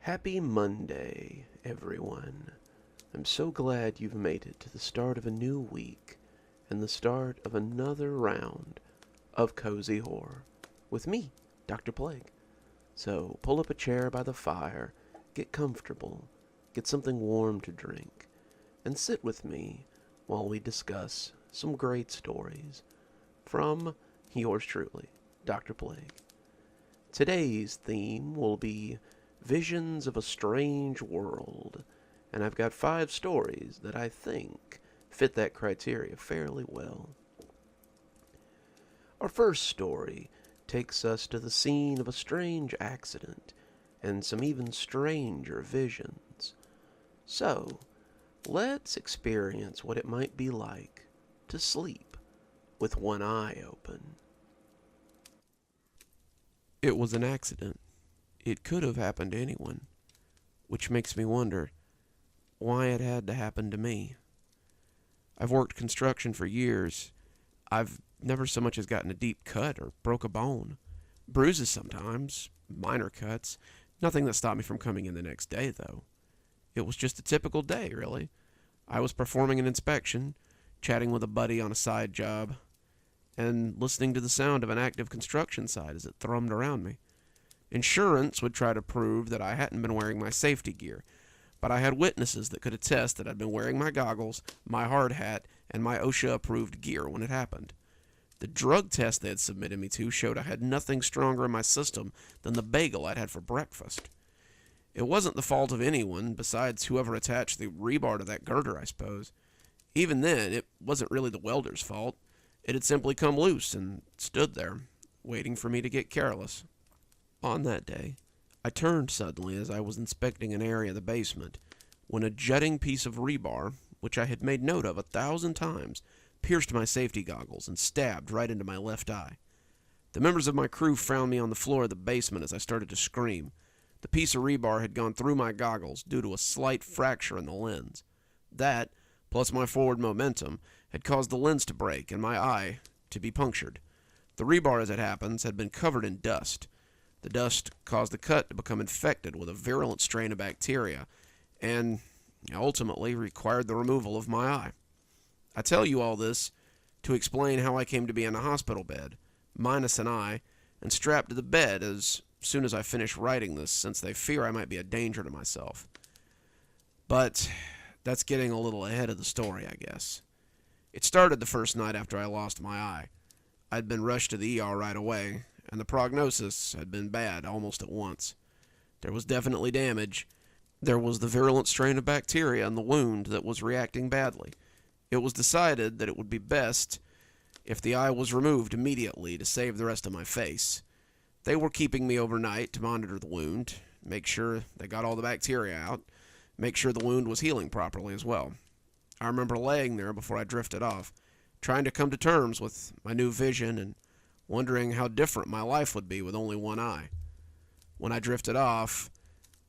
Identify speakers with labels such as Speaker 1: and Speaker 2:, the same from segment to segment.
Speaker 1: Happy Monday, everyone. I'm so glad you've made it to the start of a new week and the start of another round of Cozy Horror with me, Dr. Plague. So pull up a chair by the fire, get comfortable, get something warm to drink, and sit with me while we discuss some great stories from yours truly, Dr. Plague. Today's theme will be Visions of a Strange World, and I've got 5 stories that I think fit that criteria fairly well. Our first story takes us to the scene of a strange accident and some even stranger visions. So, let's experience what it might be like to sleep with one eye open. It was an accident. It could have happened to anyone, which makes me wonder why it had to happen to me. I've worked construction for years. I've never so much as gotten a deep cut or broke a bone. Bruises sometimes, minor cuts. Nothing that stopped me from coming in the next day, though. It was just a typical day, really. I was performing an inspection, chatting with a buddy on a side job, and listening to the sound of an active construction site as it thrummed around me. Insurance would try to prove that I hadn't been wearing my safety gear, but I had witnesses that could attest that I'd been wearing my goggles, my hard hat, and my OSHA-approved gear when it happened. The drug test they had submitted me to showed I had nothing stronger in my system than the bagel I'd had for breakfast. It wasn't the fault of anyone besides whoever attached the rebar to that girder, I suppose. Even then, it wasn't really the welder's fault. It had simply come loose and stood there, waiting for me to get careless. On that day, I turned suddenly as I was inspecting an area of the basement, when a jutting piece of rebar, which I had made note of 1,000 times, pierced my safety goggles and stabbed right into my left eye. The members of my crew found me on the floor of the basement as I started to scream. The piece of rebar had gone through my goggles due to a slight fracture in the lens. That, plus my forward momentum, had caused the lens to break and my eye to be punctured. The rebar, as it happens, had been covered in dust. The dust caused the cut to become infected with a virulent strain of bacteria and ultimately required the removal of my eye. I tell you all this to explain how I came to be in a hospital bed, minus an eye, and strapped to the bed as soon as I finish writing this, since they fear I might be a danger to myself. But that's getting a little ahead of the story, I guess. It started the first night after I lost my eye. I'd been rushed to the ER right away, and the prognosis had been bad almost at once. There was definitely damage. There was the virulent strain of bacteria in the wound that was reacting badly. It was decided that it would be best if the eye was removed immediately to save the rest of my face. They were keeping me overnight to monitor the wound, make sure they got all the bacteria out, make sure the wound was healing properly as well. I remember laying there before I drifted off, trying to come to terms with my new vision and wondering how different my life would be with only one eye. When I drifted off,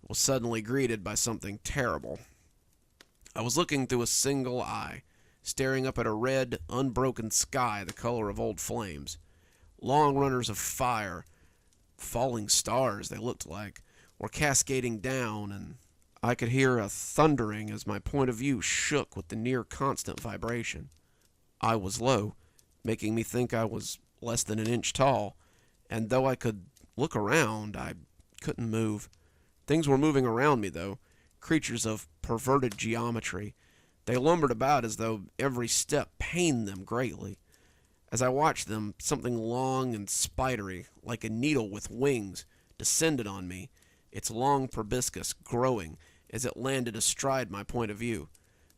Speaker 1: I was suddenly greeted by something terrible. I was looking through a single eye, staring up at a red, unbroken sky the color of old flames. Long runners of fire, falling stars they looked like, were cascading down, and I could hear a thundering as my point of view shook with the near-constant vibration. I was low, making me think I was less than an inch tall, and though I could look around, I couldn't move. Things were moving around me, though, creatures of perverted geometry. They lumbered about as though every step pained them greatly. As I watched them, something long and spidery, like a needle with wings, descended on me, its long proboscis growing as it landed astride my point of view.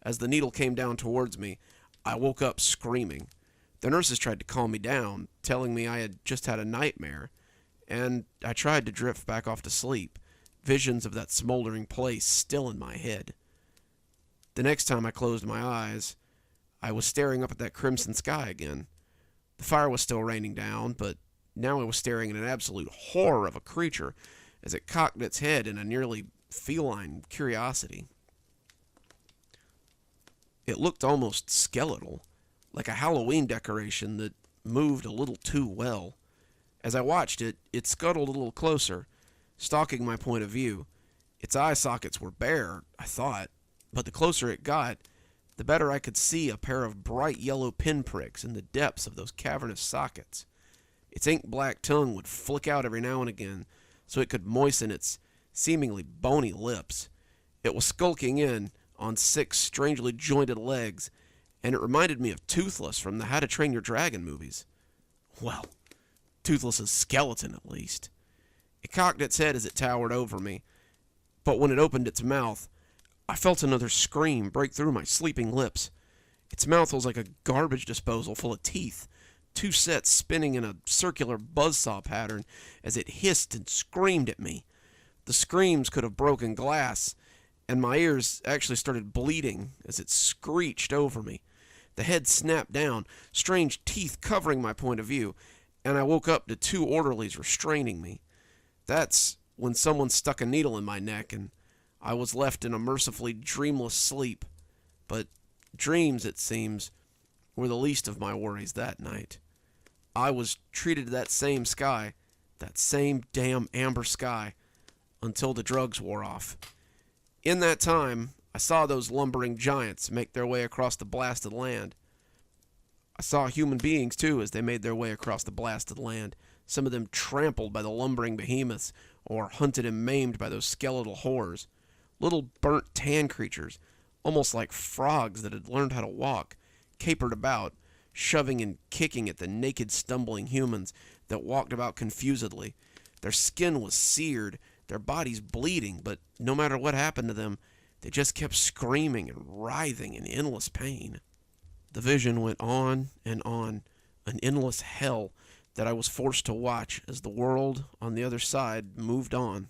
Speaker 1: As the needle came down towards me, I woke up screaming. The nurses tried to calm me down, telling me I had just had a nightmare, and I tried to drift back off to sleep, visions of that smoldering place still in my head. The next time I closed my eyes, I was staring up at that crimson sky again. The fire was still raining down, but now I was staring at an absolute horror of a creature as it cocked its head in a nearly feline curiosity. It looked almost skeletal, like a Halloween decoration that moved a little too well. As I watched it, it scuttled a little closer, stalking my point of view. Its eye sockets were bare, I thought, but the closer it got, the better I could see a pair of bright yellow pinpricks in the depths of those cavernous sockets. Its ink-black tongue would flick out every now and again, so it could moisten its seemingly bony lips. It was skulking in on 6 strangely jointed legs, and it reminded me of Toothless from the How to Train Your Dragon movies. Well, Toothless's skeleton, at least. It cocked its head as it towered over me, but when it opened its mouth, I felt another scream break through my sleeping lips. Its mouth was like a garbage disposal full of teeth, 2 sets spinning in a circular buzzsaw pattern as it hissed and screamed at me. The screams could have broken glass, and my ears actually started bleeding as it screeched over me. The head snapped down, strange teeth covering my point of view, and I woke up to 2 orderlies restraining me. That's when someone stuck a needle in my neck, and I was left in a mercifully dreamless sleep. But dreams, it seems, were the least of my worries that night. I was treated to that same sky, that same damn amber sky, until the drugs wore off. In that time, I saw those lumbering giants make their way across the blasted land. I saw human beings, too, as they made their way across the blasted land, some of them trampled by the lumbering behemoths, or hunted and maimed by those skeletal horrors. Little burnt tan creatures, almost like frogs that had learned how to walk, capered about, shoving and kicking at the naked, stumbling humans that walked about confusedly. Their skin was seared, their bodies bleeding, but no matter what happened to them, they just kept screaming and writhing in endless pain. The vision went on and on, an endless hell that I was forced to watch as the world on the other side moved on.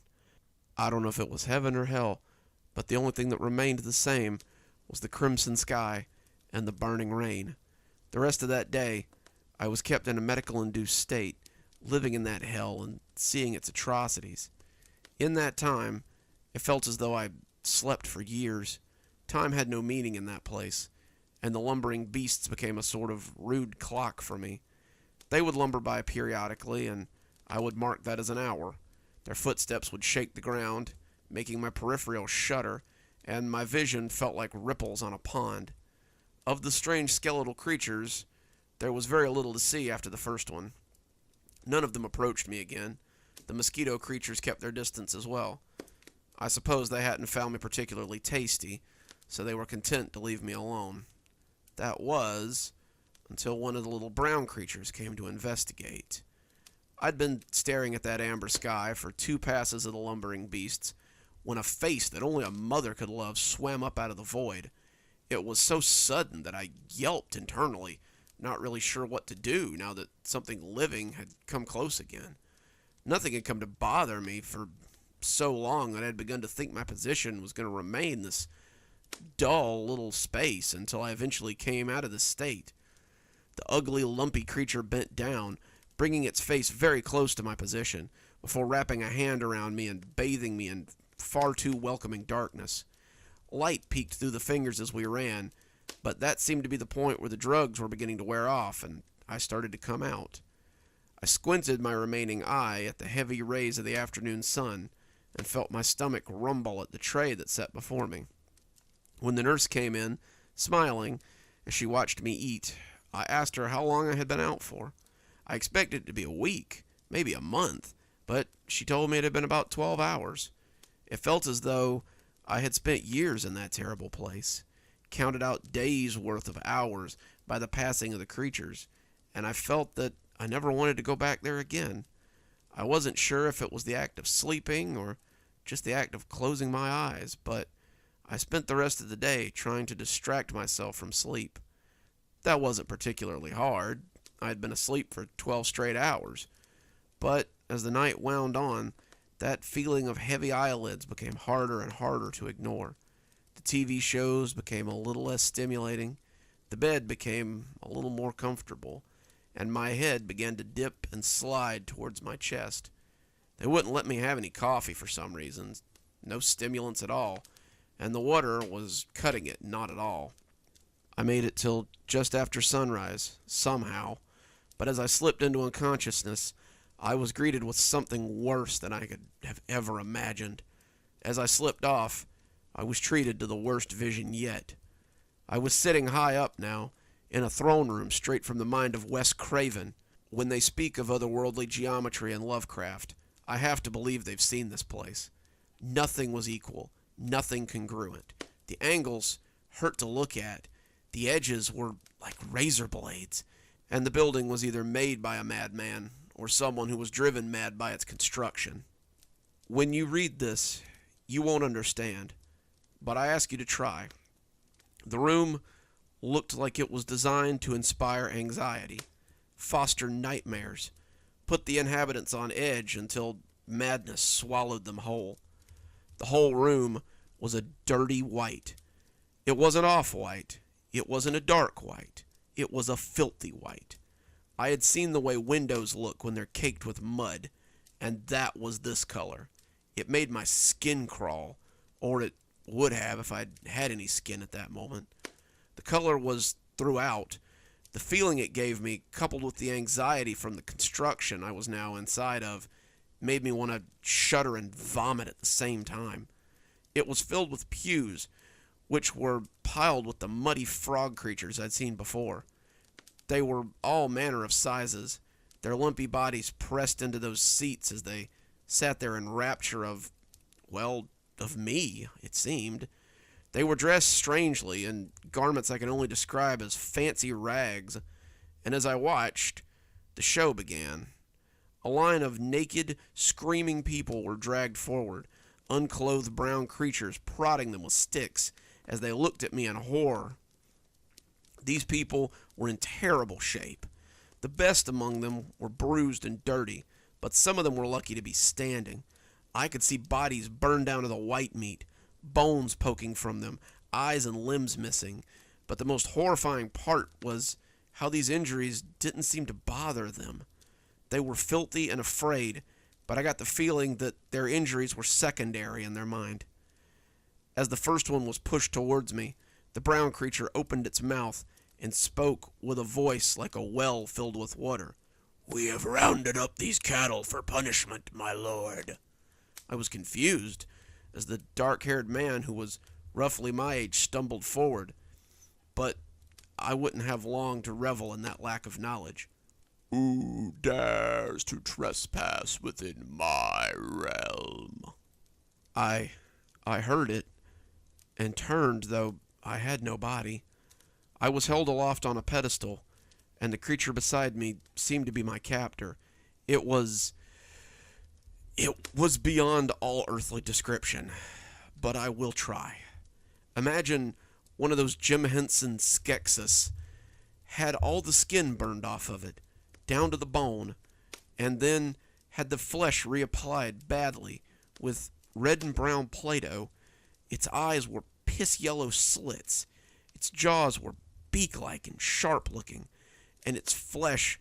Speaker 1: I don't know if it was heaven or hell, but the only thing that remained the same was the crimson sky and the burning rain. The rest of that day, I was kept in a medical-induced state, living in that hell and seeing its atrocities. In that time, it felt as though I slept for years. Time had no meaning in that place, and the lumbering beasts became a sort of rude clock for me. They would lumber by periodically, and I would mark that as an hour. Their footsteps would shake the ground, making my peripheral shudder, and my vision felt like ripples on a pond. Of the strange skeletal creatures, there was very little to see after the first one. None of them approached me again. The mosquito creatures kept their distance as well. I suppose they hadn't found me particularly tasty, so they were content to leave me alone. That was until one of the little brown creatures came to investigate. I'd been staring at that amber sky for 2 passes of the lumbering beasts when a face that only a mother could love swam up out of the void. It was so sudden that I yelped internally, not really sure what to do now that something living had come close again. Nothing had come to bother me for so long that I had begun to think my position was going to remain this dull little space until I eventually came out of this state. The ugly, lumpy creature bent down, bringing its face very close to my position, before wrapping a hand around me and bathing me in far too welcoming darkness. Light peeked through the fingers as we ran, but that seemed to be the point where the drugs were beginning to wear off, and I started to come out. I squinted my remaining eye at the heavy rays of the afternoon sun, and felt my stomach rumble at the tray that set before me. When the nurse came in, smiling, as she watched me eat, I asked her how long I had been out for. I expected it to be a week, maybe a month, but she told me it had been about 12 hours. It felt as though I had spent years in that terrible place, counted out days' worth of hours by the passing of the creatures, and I felt that I never wanted to go back there again. I wasn't sure if it was the act of sleeping or just the act of closing my eyes, but I spent the rest of the day trying to distract myself from sleep. That wasn't particularly hard. I had been asleep for 12 straight hours. But as the night wound on, that feeling of heavy eyelids became harder and harder to ignore. The TV shows became a little less stimulating, the bed became a little more comfortable, and my head began to dip and slide towards my chest. They wouldn't let me have any coffee for some reason, no stimulants at all, and the water was cutting it not at all. I made it till just after sunrise, somehow, but as I slipped into unconsciousness, I was greeted with something worse than I could have ever imagined. As I slipped off, I was treated to the worst vision yet. I was sitting high up now, in a throne room straight from the mind of Wes Craven. When they speak of otherworldly geometry in Lovecraft, I have to believe they've seen this place. Nothing was equal, nothing congruent. The angles hurt to look at. The edges were like razor blades, and the building was either made by a madman or someone who was driven mad by its construction. When you read this, you won't understand, but I ask you to try. The room looked like it was designed to inspire anxiety, foster nightmares, put the inhabitants on edge until madness swallowed them whole. The whole room was a dirty white. It wasn't off-white. It wasn't a dark white. It was a filthy white. I had seen the way windows look when they're caked with mud, and that was this color. It made my skin crawl, or it would have if I'd had any skin at that moment. The color was throughout. The feeling it gave me, coupled with the anxiety from the construction I was now inside of, made me want to shudder and vomit at the same time. It was filled with pews, which were piled with the muddy frog creatures I'd seen before. They were all manner of sizes, their lumpy bodies pressed into those seats as they sat there in rapture of me, it seemed. They were dressed strangely in garments I can only describe as fancy rags, and as I watched, the show began. A line of naked, screaming people were dragged forward, unclothed brown creatures prodding them with sticks as they looked at me in horror. These people were in terrible shape. The best among them were bruised and dirty, but some of them were lucky to be standing. I could see bodies burned down to the white meat, bones poking from them, eyes and limbs missing. But the most horrifying part was how these injuries didn't seem to bother them. They were filthy and afraid, but I got the feeling that their injuries were secondary in their mind. As the first one was pushed towards me, the brown creature opened its mouth and spoke with a voice like a well filled with water. "We have rounded up these cattle for punishment, my lord." I was confused as the dark-haired man who was roughly my age stumbled forward, but I wouldn't have long to revel in that lack of knowledge. "Who dares to trespass within my realm?" I heard it and turned, though I had no body. I was held aloft on a pedestal, and the creature beside me seemed to be my captor. It was beyond all earthly description, but I will try. Imagine one of those Jim Henson Skeksis had all the skin burned off of it, down to the bone, and then had the flesh reapplied badly with red and brown Play-Doh. Its eyes were piss-yellow slits. Its jaws were beak-like and sharp-looking, and its flesh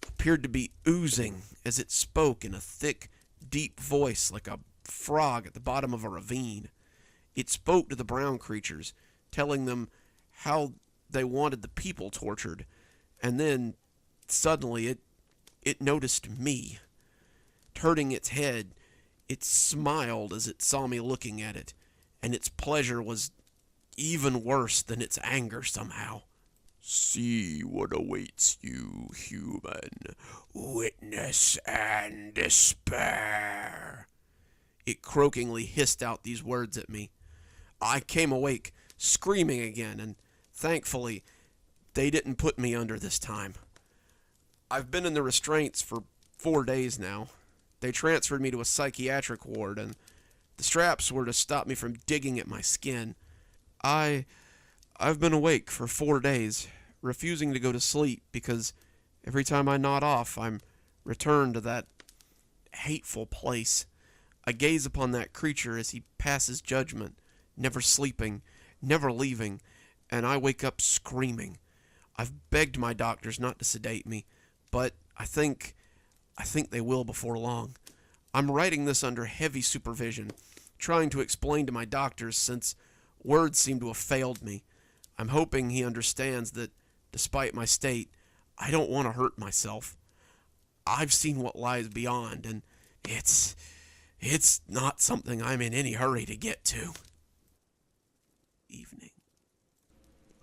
Speaker 1: appeared to be oozing as it spoke in a thick, deep voice like a frog at the bottom of a ravine. It spoke to the brown creatures, telling them how they wanted the people tortured, and then, suddenly, it noticed me. Turning its head, it smiled as it saw me looking at it, and its pleasure was even worse than its anger somehow. "See what awaits you, human. Witness and despair." It croakingly hissed out these words at me. I came awake, screaming again, and thankfully, they didn't put me under this time. I've been in the restraints for 4 days now. They transferred me to a psychiatric ward, and the straps were to stop me from digging at my skin. I've been awake for 4 days, refusing to go to sleep because every time I nod off, I'm returned to that hateful place. I gaze upon that creature as he passes judgment, never sleeping, never leaving, and I wake up screaming. I've begged my doctors not to sedate me, but I think they will before long. I'm writing this under heavy supervision, trying to explain to my doctors since words seem to have failed me. I'm hoping he understands that, despite my state, I don't want to hurt myself. I've seen what lies beyond, and it's It's not something I'm in any hurry to get to. Evening.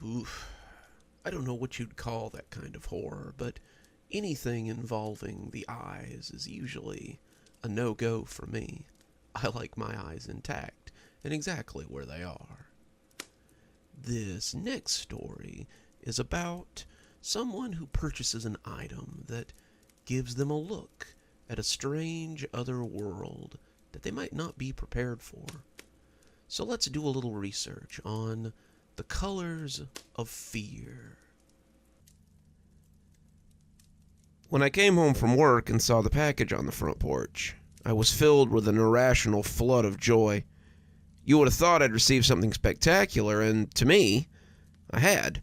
Speaker 1: Oof. I don't know what you'd call that kind of horror, but anything involving the eyes is usually a no-go for me. I like my eyes intact and exactly where they are. This next story is about someone who purchases an item that gives them a look at a strange other world that they might not be prepared for. So let's do a little research on the colors of fear. When I came home from work and saw the package on the front porch, I was filled with an irrational flood of joy. You would have thought I'd received something spectacular, and to me, I had.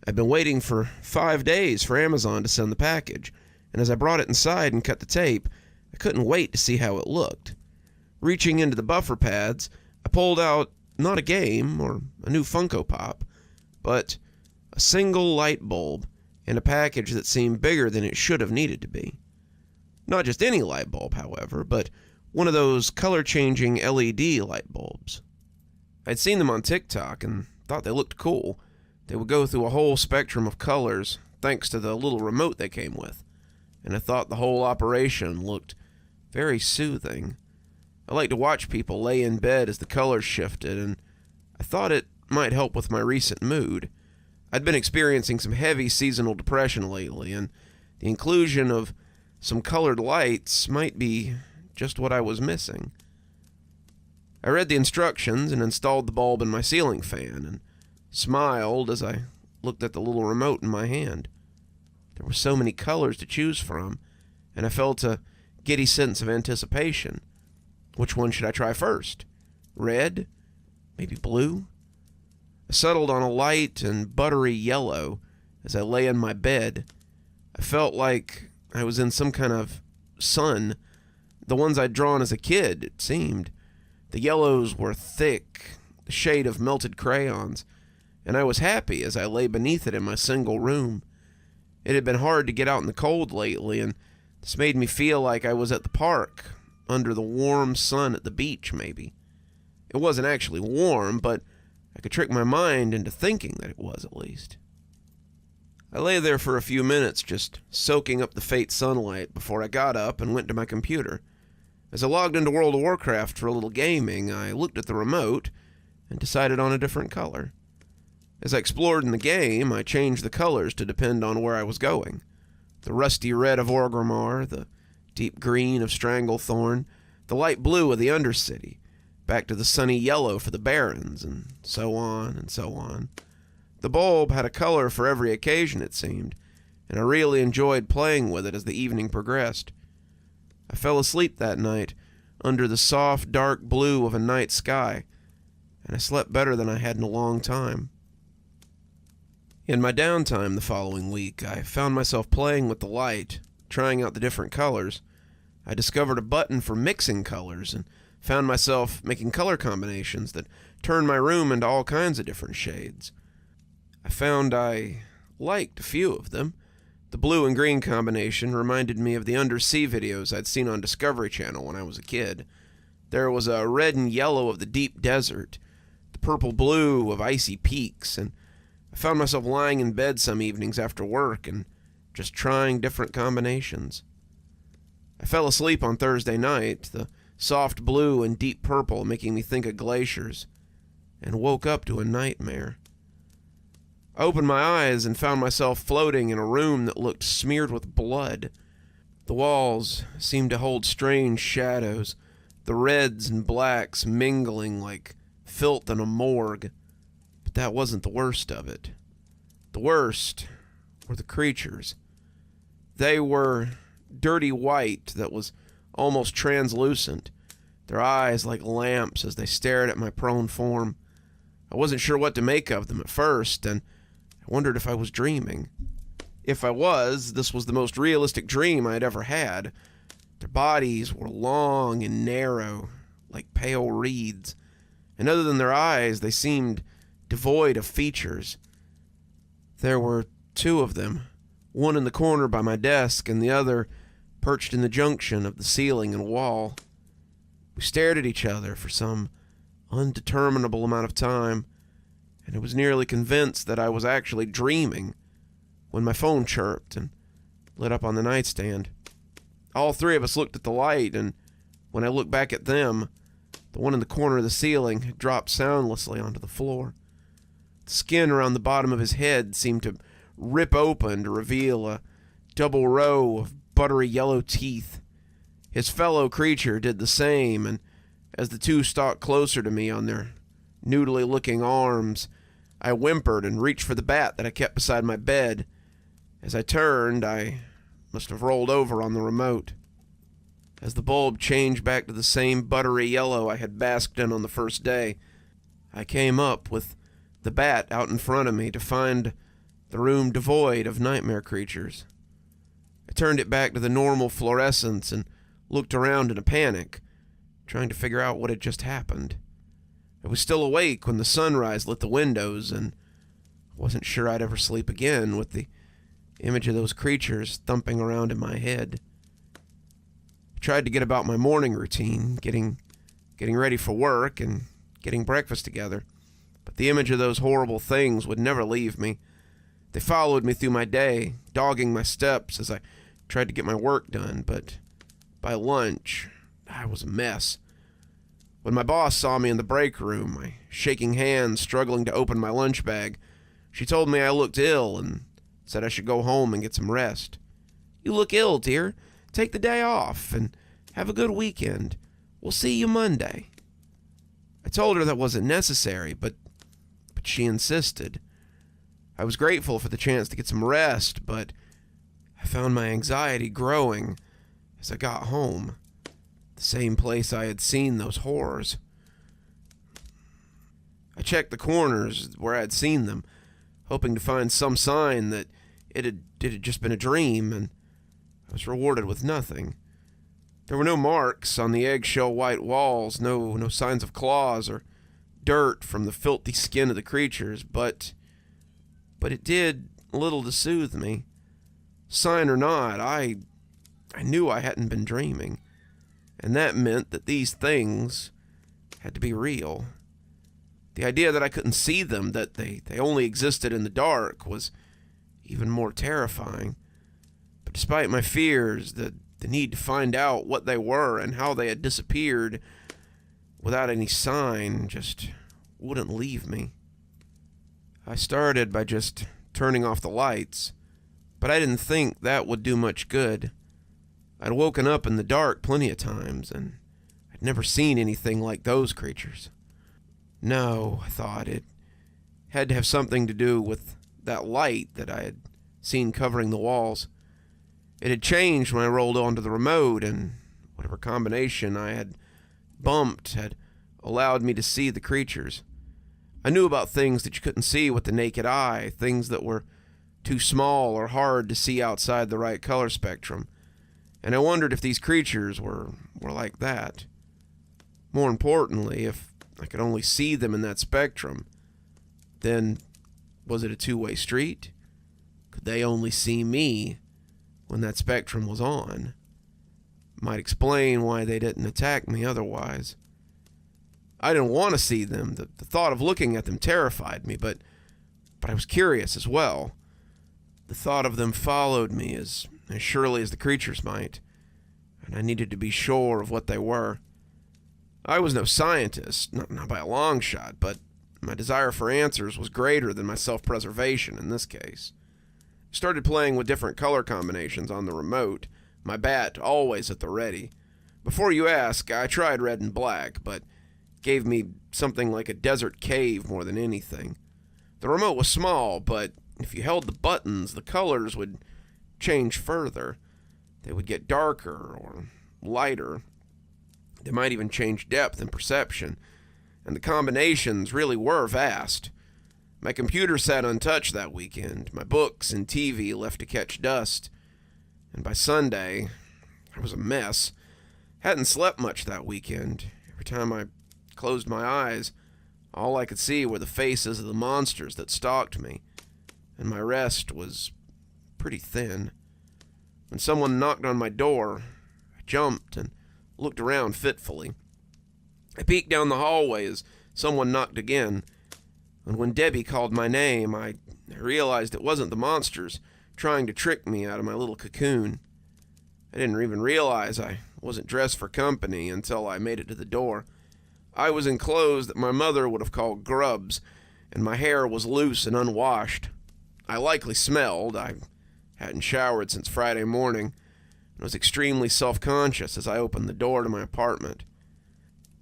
Speaker 1: I'd been waiting for 5 days for Amazon to send the package, and as I brought it inside and cut the tape, I couldn't wait to see how it looked. Reaching into the buffer pads, I pulled out not a game or a new Funko Pop, but a single light bulb and a package that seemed bigger than it should have needed to be. Not just any light bulb, however, but one of those color-changing LED light bulbs. I'd seen them on TikTok and thought they looked cool. They would go through a whole spectrum of colors thanks to the little remote they came with, and I thought the whole operation looked very soothing. I like to watch people lay in bed as the colors shifted, and I thought it might help with my recent mood. I'd been experiencing some heavy seasonal depression lately, and the inclusion of some colored lights might be just what I was missing. I read the instructions and installed the bulb in my ceiling fan, and smiled as I looked at the little remote in my hand. There were so many colors to choose from, and I felt a giddy sense of anticipation. Which one should I try first? Red? Maybe blue? I settled on a light and buttery yellow as I lay in my bed. I felt like I was in some kind of sun. The ones I'd drawn as a kid, it seemed. The yellows were thick, the shade of melted crayons, and I was happy as I lay beneath it in my single room. It had been hard to get out in the cold lately, and this made me feel like I was at the park, under the warm sun at the beach, maybe. It wasn't actually warm, but I could trick my mind into thinking that it was, at least. I lay there for a few minutes, just soaking up the faint sunlight before I got up and went to my computer. As I logged into World of Warcraft for a little gaming, I looked at the remote and decided on a different color. As I explored in the game, I changed the colors to depend on where I was going. The rusty red of Orgrimmar, the deep green of Stranglethorn, the light blue of the Undercity, back to the sunny yellow for the Barrens, and so on and so on. The bulb had a color for every occasion, it seemed, and I really enjoyed playing with it as the evening progressed. I fell asleep that night under the soft, dark blue of a night sky, and I slept better than I had in a long time. In my downtime the following week, I found myself playing with the light, trying out the different colors. I discovered a button for mixing colors and found myself making color combinations that turned my room into all kinds of different shades. I found I liked a few of them. The blue and green combination reminded me of the undersea videos I'd seen on Discovery Channel when I was a kid. There was a red and yellow of the deep desert, the purple-blue of icy peaks, and I found myself lying in bed some evenings after work and just trying different combinations. I fell asleep on Thursday night, the soft blue and deep purple making me think of glaciers, and woke up to a nightmare. I opened my eyes and found myself floating in a room that looked smeared with blood. The walls seemed to hold strange shadows, the reds and blacks mingling like filth in a morgue. But that wasn't the worst of it. The worst were the creatures. They were dirty white that was almost translucent, their eyes like lamps as they stared at my prone form. I wasn't sure what to make of them at first, and I wondered if I was dreaming. If I was, this was the most realistic dream I had ever had. Their bodies were long and narrow, like pale reeds, and other than their eyes, they seemed devoid of features. There were two of them, one in the corner by my desk and the other perched in the junction of the ceiling and wall. We stared at each other for some undeterminable amount of time, and I was nearly convinced that I was actually dreaming when my phone chirped and lit up on the nightstand. All three of us looked at the light, and when I looked back at them, the one in the corner of the ceiling had dropped soundlessly onto the floor. The skin around the bottom of his head seemed to rip open to reveal a double row of buttery yellow teeth. His fellow creature did the same, and as the two stalked closer to me on their noodly-looking arms, I whimpered and reached for the bat that I kept beside my bed. As I turned, I must have rolled over on the remote. As the bulb changed back to the same buttery yellow I had basked in on the first day, I came up with the bat out in front of me to find the room devoid of nightmare creatures. I turned it back to the normal fluorescence and looked around in a panic, trying to figure out what had just happened. I was still awake when the sunrise lit the windows, and I wasn't sure I'd ever sleep again with the image of those creatures thumping around in my head. I tried to get about my morning routine, getting ready for work and getting breakfast together, but the image of those horrible things would never leave me. They followed me through my day, dogging my steps as I tried to get my work done, but by lunch, I was a mess. When my boss saw me in the break room, my shaking hands struggling to open my lunch bag, she told me I looked ill and said I should go home and get some rest. "You look ill, dear. Take the day off and have a good weekend. We'll see you Monday." I told her that wasn't necessary, but she insisted. I was grateful for the chance to get some rest, but I found my anxiety growing as I got home, the same place I had seen those horrors. I checked the corners where I had seen them, hoping to find some sign that it had just been a dream, and I was rewarded with nothing. There were no marks on the eggshell white walls, no signs of claws or dirt from the filthy skin of the creatures, but it did little to soothe me. Sign or not, I knew I hadn't been dreaming, and that meant that these things had to be real. The idea that I couldn't see them, that they only existed in the dark, was even more terrifying. But despite my fears, the need to find out what they were and how they had disappeared without any sign just wouldn't leave me. I started by just turning off the lights, but I didn't think that would do much good. I'd woken up in the dark plenty of times, and I'd never seen anything like those creatures. No, I thought, it had to have something to do with that light that I had seen covering the walls. It had changed when I rolled onto the remote, and whatever combination I had bumped had allowed me to see the creatures. I knew about things that you couldn't see with the naked eye, things that were too small or hard to see outside the right color spectrum, and I wondered if these creatures were like that. More importantly, if I could only see them in that spectrum, then was it a two-way street? Could they only see me when that spectrum was on? Might explain why they didn't attack me otherwise. I didn't want to see them. The thought of looking at them terrified me, but I was curious as well. The thought of them followed me as surely as the creatures might, and I needed to be sure of what they were. I was no scientist, not by a long shot, but my desire for answers was greater than my self-preservation in this case. I started playing with different color combinations on the remote, my bat always at the ready. Before you ask, I tried red and black, but gave me something like a desert cave more than anything. The remote was small, but if you held the buttons, the colors would change further. They would get darker or lighter. They might even change depth and perception, and the combinations really were vast. My computer sat untouched that weekend, my books and TV left to catch dust, and by Sunday, I was a mess. Hadn't slept much that weekend. Every time I closed my eyes, all I could see were the faces of the monsters that stalked me, and my rest was pretty thin. When someone knocked on my door, I jumped and looked around fitfully. I peeked down the hallway as someone knocked again, and when Debbie called my name, I realized it wasn't the monsters trying to trick me out of my little cocoon. I didn't even realize I wasn't dressed for company until I made it to the door. I was in clothes that my mother would have called grubs, and my hair was loose and unwashed. I likely smelled. I hadn't showered since Friday morning, and was extremely self-conscious as I opened the door to my apartment.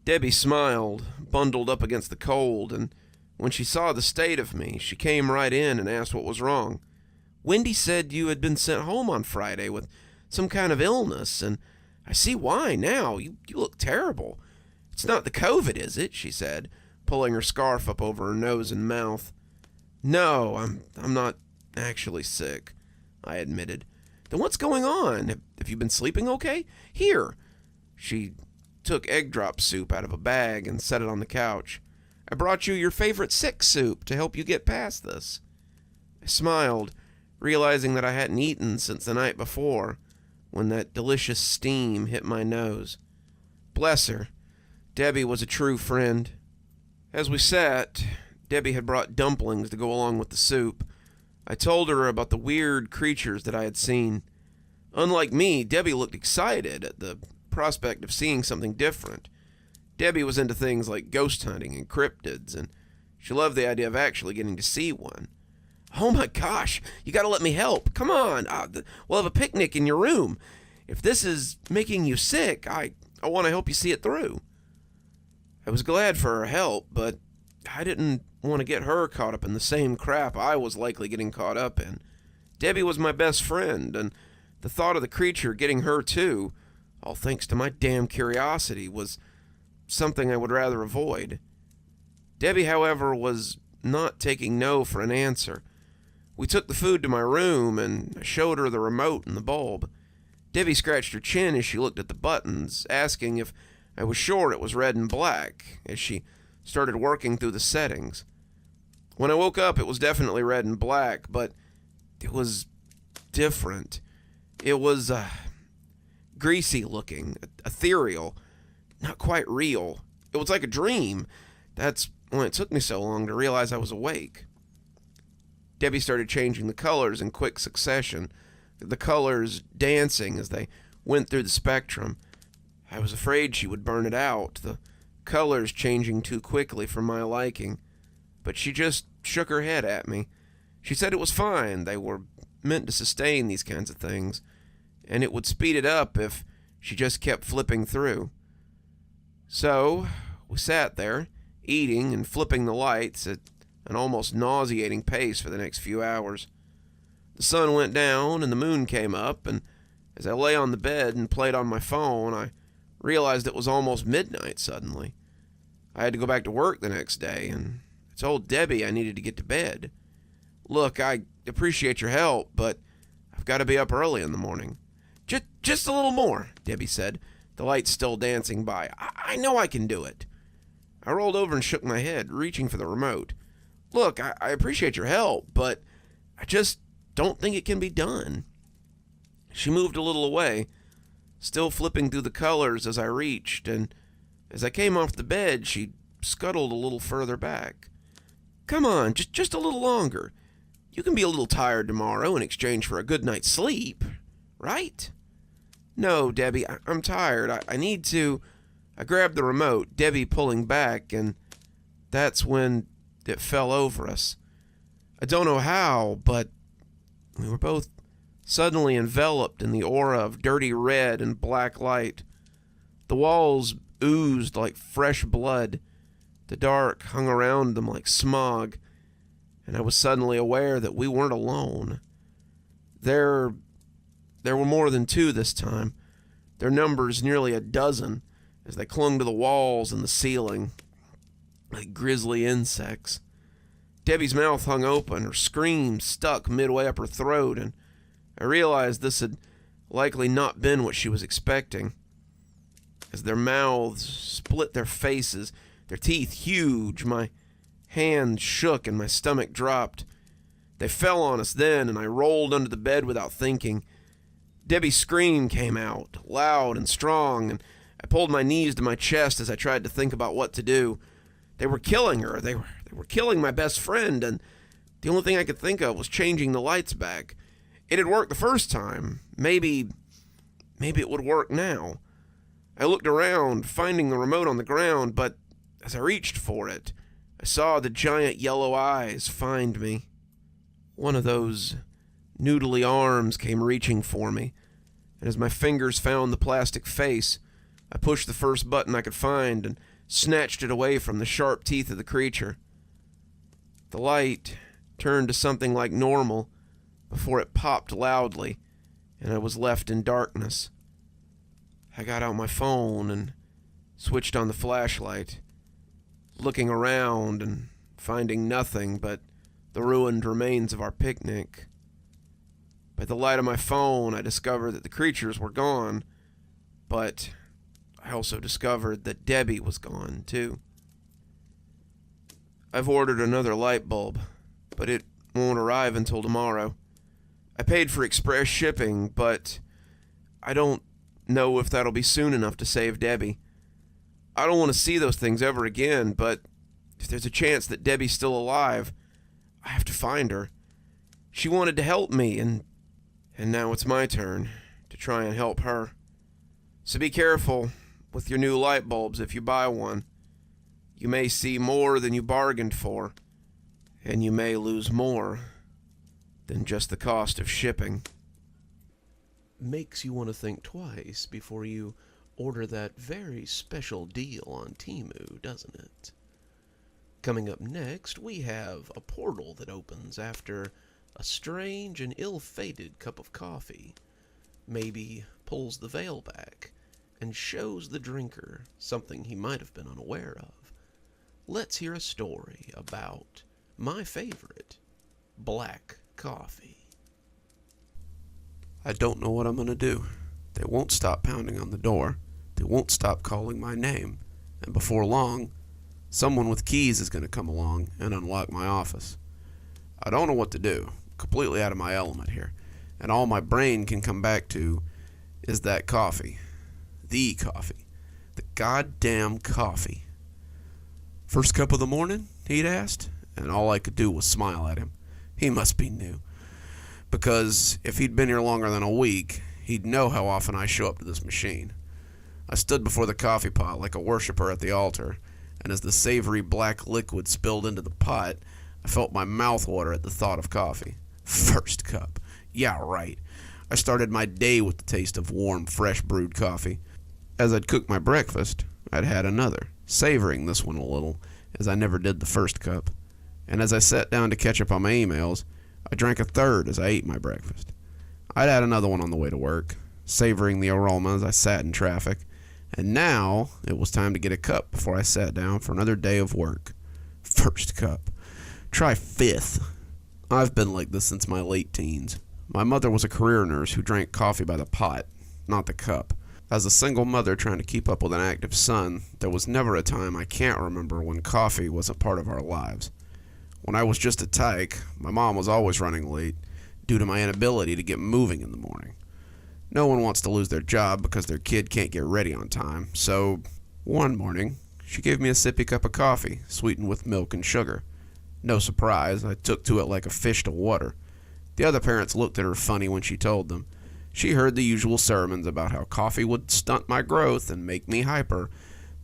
Speaker 1: Debbie smiled, bundled up against the cold, and when she saw the state of me, she came right in and asked what was wrong. "Wendy said you had been sent home on Friday with some kind of illness, and I see why now. You look terrible. It's not the COVID, is it?" she said, pulling her scarf up over her nose and mouth. "No, I'm not actually sick," I admitted. "Then what's going on? Have you been sleeping okay? Here." She took egg drop soup out of a bag and set it on the couch. "I brought you your favorite sick soup to help you get past this." I smiled, realizing that I hadn't eaten since the night before, when that delicious steam hit my nose. Bless her. Debbie was a true friend. As we sat, Debbie had brought dumplings to go along with the soup. I told her about the weird creatures that I had seen. Unlike me, Debbie looked excited at the prospect of seeing something different. Debbie was into things like ghost hunting and cryptids, and she loved the idea of actually getting to see one. "Oh my gosh, you gotta let me help. Come on, we'll have a picnic in your room. If this is making you sick, I want to help you see it through." I was glad for her help, but I didn't want to get her caught up in the same crap I was likely getting caught up in. Debbie was my best friend, and the thought of the creature getting her too, all thanks to my damn curiosity, was something I would rather avoid. Debbie, however, was not taking no for an answer. We took the food to my room, and I showed her the remote and the bulb. Debbie scratched her chin as she looked at the buttons, asking if I was sure it was red and black, as she started working through the settings. When I woke up, it was definitely red and black, but it was different. It was greasy looking, ethereal, not quite real. It was like a dream. That's why it took me so long to realize I was awake. Debbie started changing the colors in quick succession, the colors dancing as they went through the spectrum. I was afraid she would burn it out, the colors changing too quickly for my liking. But she just shook her head at me. She said it was fine. They were meant to sustain these kinds of things, and it would speed it up if she just kept flipping through. So we sat there, eating and flipping the lights at an almost nauseating pace for the next few hours. The sun went down and the moon came up, and as I lay on the bed and played on my phone, I realized it was almost midnight suddenly. I had to go back to work the next day, and I told Debbie I needed to get to bed. "Look, I appreciate your help, but I've got to be up early in the morning." Just a little more," Debbie said, the lights still dancing by. I know I can do it." I rolled over and shook my head, reaching for the remote. "Look, I appreciate your help, but I just don't think it can be done." She moved a little away, still flipping through the colors as I reached, and as I came off the bed, she scuttled a little further back. "Come on, just a little longer. You can be a little tired tomorrow in exchange for a good night's sleep, right?" "No, Debbie, I'm tired. I need to..." I grabbed the remote, Debbie pulling back, and that's when it fell over us. I don't know how, but we were both suddenly enveloped in the aura of dirty red and black light. The walls oozed like fresh blood. The dark hung around them like smog, and I was suddenly aware that we weren't alone. There were more than two this time, their numbers nearly a dozen, as they clung to the walls and the ceiling like grisly insects. Debbie's mouth hung open, her scream stuck midway up her throat, and I realized this had likely not been what she was expecting. As their mouths split their faces, their teeth huge, my hands shook and my stomach dropped. They fell on us then, and I rolled under the bed without thinking. Debbie's scream came out, loud and strong, and I pulled my knees to my chest as I tried to think about what to do. They were killing her. They were killing my best friend, and the only thing I could think of was changing the lights back. It had worked the first time. Maybe it would work now. I looked around, finding the remote on the ground, but as I reached for it, I saw the giant yellow eyes find me. One of those noodly arms came reaching for me, and as my fingers found the plastic face, I pushed the first button I could find and snatched it away from the sharp teeth of the creature. The light turned to something like normal before it popped loudly, and I was left in darkness. I got out my phone and switched on the flashlight, looking around and finding nothing but the ruined remains of our picnic. By the light of my phone, I discovered that the creatures were gone, but I also discovered that Debbie was gone, too. I've ordered another light bulb, but it won't arrive until tomorrow. I paid for express shipping, but I don't know if that'll be soon enough to save Debbie. I don't want to see those things ever again, but if there's a chance that Debbie's still alive, I have to find her. She wanted to help me, and now it's my turn to try and help her. So be careful with your new light bulbs if you buy one. You may see more than you bargained for, and you may lose more than just the cost of shipping.
Speaker 2: Makes you want to think twice before you order that very special deal on Temu, doesn't it? Coming up next, we have a portal that opens after a strange and ill-fated cup of coffee maybe pulls the veil back and shows the drinker something he might have been unaware of. Let's hear a story about my favorite, black coffee.
Speaker 1: I don't know what I'm going to do. They won't stop pounding on the door. They won't stop calling my name. And before long, someone with keys is going to come along and unlock my office. I don't know what to do. Completely out of my element here. And all my brain can come back to is that coffee. The coffee. The goddamn coffee. First cup of the morning? He'd asked. And all I could do was smile at him. He must be new. Because if he'd been here longer than a week, he'd know how often I show up to this machine. I stood before the coffee pot like a worshiper at the altar, and as the savory black liquid spilled into the pot, I felt my mouth water at the thought of coffee. First cup. Yeah, right. I started my day with the taste of warm, fresh brewed coffee. As I'd cooked my breakfast, I'd had another, savoring this one a little, as I never did the first cup. And as I sat down to catch up on my emails, I drank a third as I ate my breakfast. I'd had another one on the way to work, savoring the aroma as I sat in traffic, and now it was time to get a cup before I sat down for another day of work. First cup. Try fifth. I've been like this since my late teens. My mother was a career nurse who drank coffee by the pot, not the cup. As a single mother trying to keep up with an active son, there was never a time I can't remember when coffee wasn't part of our lives. When I was just a tyke, my mom was always running late due to my inability to get moving in the morning. No one wants to lose their job because their kid can't get ready on time, so one morning, she gave me a sippy cup of coffee, sweetened with milk and sugar. No surprise, I took to it like a fish to water. The other parents looked at her funny when she told them. She heard the usual sermons about how coffee would stunt my growth and make me hyper,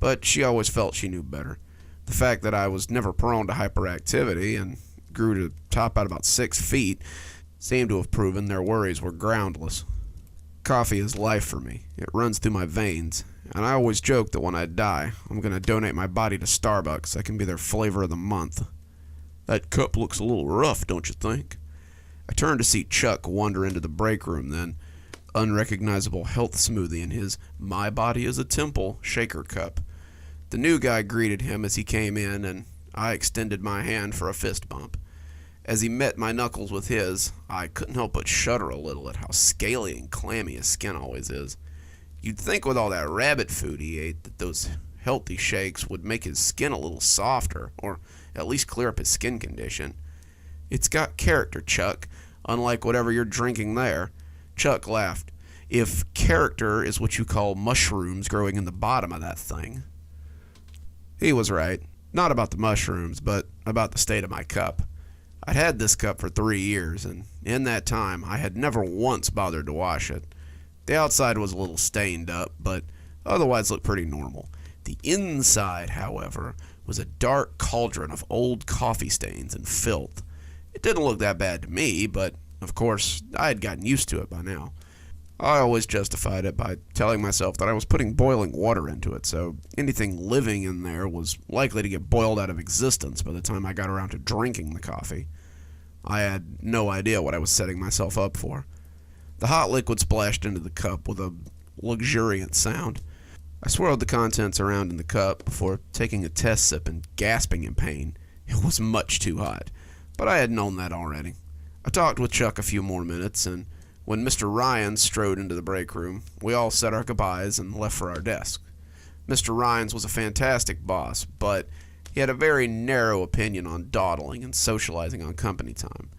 Speaker 1: but she always felt she knew better. The fact that I was never prone to hyperactivity and grew to top out about 6 feet seemed to have proven their worries were groundless. Coffee is life for me. It runs through my veins, and I always joke that when I die, I'm going to donate my body to Starbucks. I can be their flavor of the month. That cup looks a little rough, don't you think? I turned to see Chuck wander into the break room then, unrecognizable health smoothie in his My Body is a Temple shaker cup. The new guy greeted him as he came in, and I extended my hand for a fist bump. As he met my knuckles with his, I couldn't help but shudder a little at how scaly and clammy his skin always is. You'd think with all that rabbit food he ate that those healthy shakes would make his skin a little softer, or at least clear up his skin condition. It's got character, Chuck, unlike whatever you're drinking there. Chuck laughed. if character is what you call mushrooms growing in the bottom of that thing. He was right. Not about the mushrooms, but about the state of my cup. I'd had this cup for 3 years, and in that time, I had never once bothered to wash it. The outside was a little stained up, but otherwise looked pretty normal. The inside, however, was a dark cauldron of old coffee stains and filth. It didn't look that bad to me, but, of course, I had gotten used to it by now. I always justified it by telling myself that I was putting boiling water into it, so anything living in there was likely to get boiled out of existence by the time I got around to drinking the coffee. I had no idea what I was setting myself up for. The hot liquid splashed into the cup with a luxuriant sound. I swirled the contents around in the cup before taking a test sip and gasping in pain. It was much too hot, but I had known that already. I talked with Chuck a few more minutes, and when Mr. Ryan strode into the break room, we all said our goodbyes and left for our desk. Mr. Ryan's was a fantastic boss, but he had a very narrow opinion on dawdling and socializing on company time.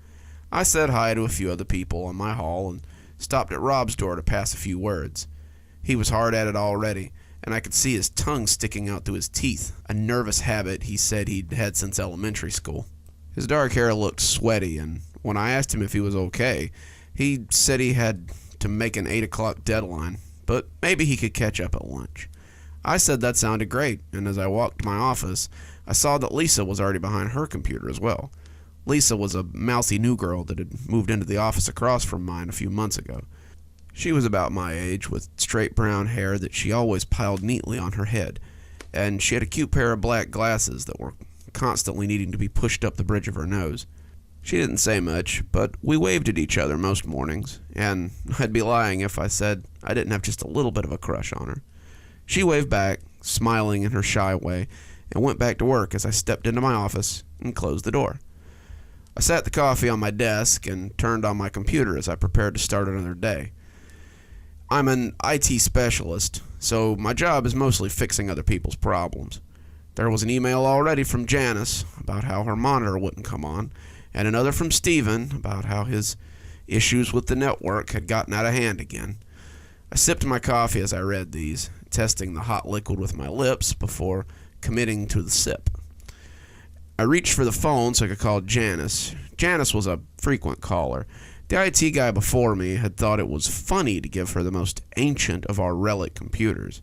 Speaker 1: I said hi to a few other people on my hall and stopped at Rob's door to pass a few words. He was hard at it already, and I could see his tongue sticking out through his teeth, a nervous habit he said he'd had since elementary school. His dark hair looked sweaty, and when I asked him if he was okay, he said he had to make an 8 o'clock deadline, but maybe he could catch up at lunch. I said that sounded great, and as I walked to my office, I saw that Lisa was already behind her computer as well. Lisa was a mousy new girl that had moved into the office across from mine a few months ago. She was about my age, with straight brown hair that she always piled neatly on her head, and she had a cute pair of black glasses that were constantly needing to be pushed up the bridge of her nose. She didn't say much, but we waved at each other most mornings, and I'd be lying if I said I didn't have just a little bit of a crush on her. She waved back, smiling in her shy way, and went back to work as I stepped into my office and closed the door. I sat the coffee on my desk and turned on my computer as I prepared to start another day. I'm an IT specialist, so my job is mostly fixing other people's problems. There was an email already from Janice about how her monitor wouldn't come on, and another from Steven about how his issues with the network had gotten out of hand again. I sipped my coffee as I read these, testing the hot liquid with my lips before committing to the sip. I reached for the phone so I could call Janice. Janice was a frequent caller. The IT guy before me had thought it was funny to give her the most ancient of our relic computers.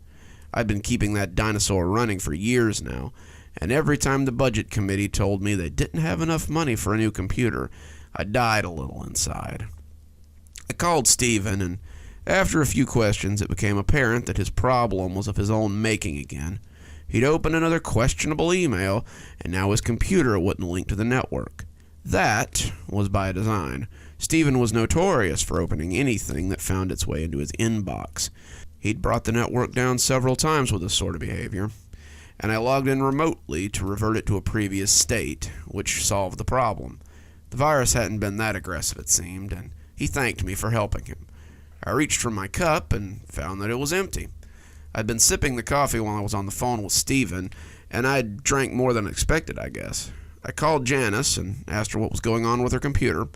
Speaker 1: I'd been keeping that dinosaur running for years now, and every time the budget committee told me they didn't have enough money for a new computer, I died a little inside. I called Steven, and after a few questions, it became apparent that his problem was of his own making again. He'd opened another questionable email, and now his computer wouldn't link to the network. That was by design. Steven was notorious for opening anything that found its way into his inbox. He'd brought the network down several times with this sort of behavior, and I logged in remotely to revert it to a previous state, which solved the problem. The virus hadn't been that aggressive, it seemed, and he thanked me for helping him. I reached for my cup and found that it was empty. I'd been sipping the coffee while I was on the phone with Steven, and I'd drank more than expected, I guess. I called Janice and asked her what was going on with her computer,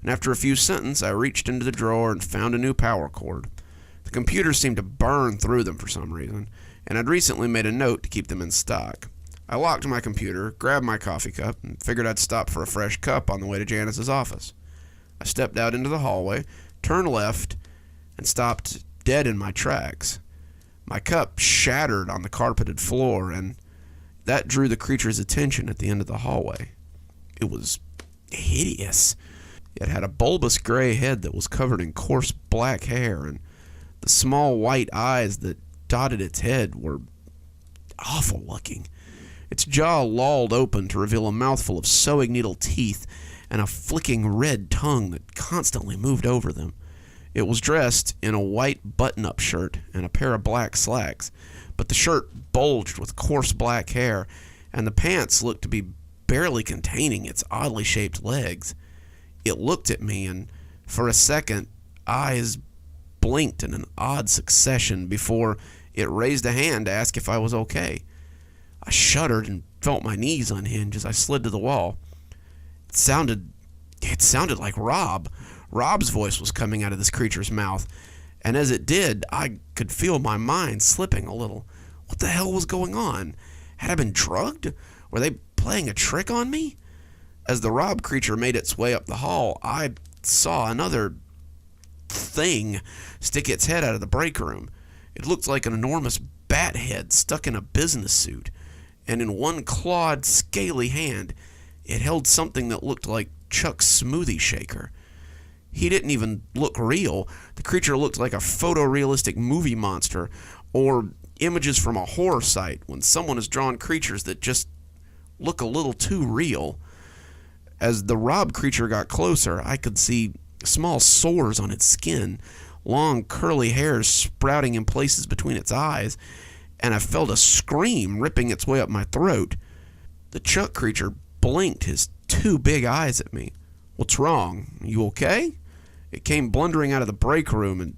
Speaker 1: and after a few sentences, I reached into the drawer and found a new power cord. The computers seemed to burn through them for some reason, and I'd recently made a note to keep them in stock. I locked my computer, grabbed my coffee cup, and figured I'd stop for a fresh cup on the way to Janice's office. I stepped out into the hallway, turned left, and stopped dead in my tracks. My cup shattered on the carpeted floor, and that drew the creature's attention at the end of the hallway. It was hideous. It had a bulbous gray head that was covered in coarse black hair, and the small white eyes that dotted its head were awful looking. Its jaw lolled open to reveal a mouthful of sewing needle teeth and a flicking red tongue that constantly moved over them. It was dressed in a white button-up shirt and a pair of black slacks, but the shirt bulged with coarse black hair, and the pants looked to be barely containing its oddly shaped legs. It looked at me, and for a second, eyes blinked in an odd succession before it raised a hand to ask if I was okay. I shuddered and felt my knees unhinge as I slid to the wall. It sounded like Rob. Rob's voice was coming out of this creature's mouth, And as it did, I could feel my mind slipping a little. What the hell was going on? Had I been drugged? Were they playing a trick on me? As the rob creature made its way up the hall, I saw another thing stick its head out of the break room. It looked like an enormous bat head stuck in a business suit, and in one clawed, scaly hand, it held something that looked like Chuck's smoothie shaker. He didn't even look real. The creature looked like a photorealistic movie monster, or images from a horror site when someone has drawn creatures that just look a little too real. As the rob creature got closer, I could see small sores on its skin, long curly hairs sprouting in places between its eyes, and I felt a scream ripping its way up my throat. The Chuck creature blinked his two big eyes at me. "What's wrong? You okay?" It came blundering out of the break room and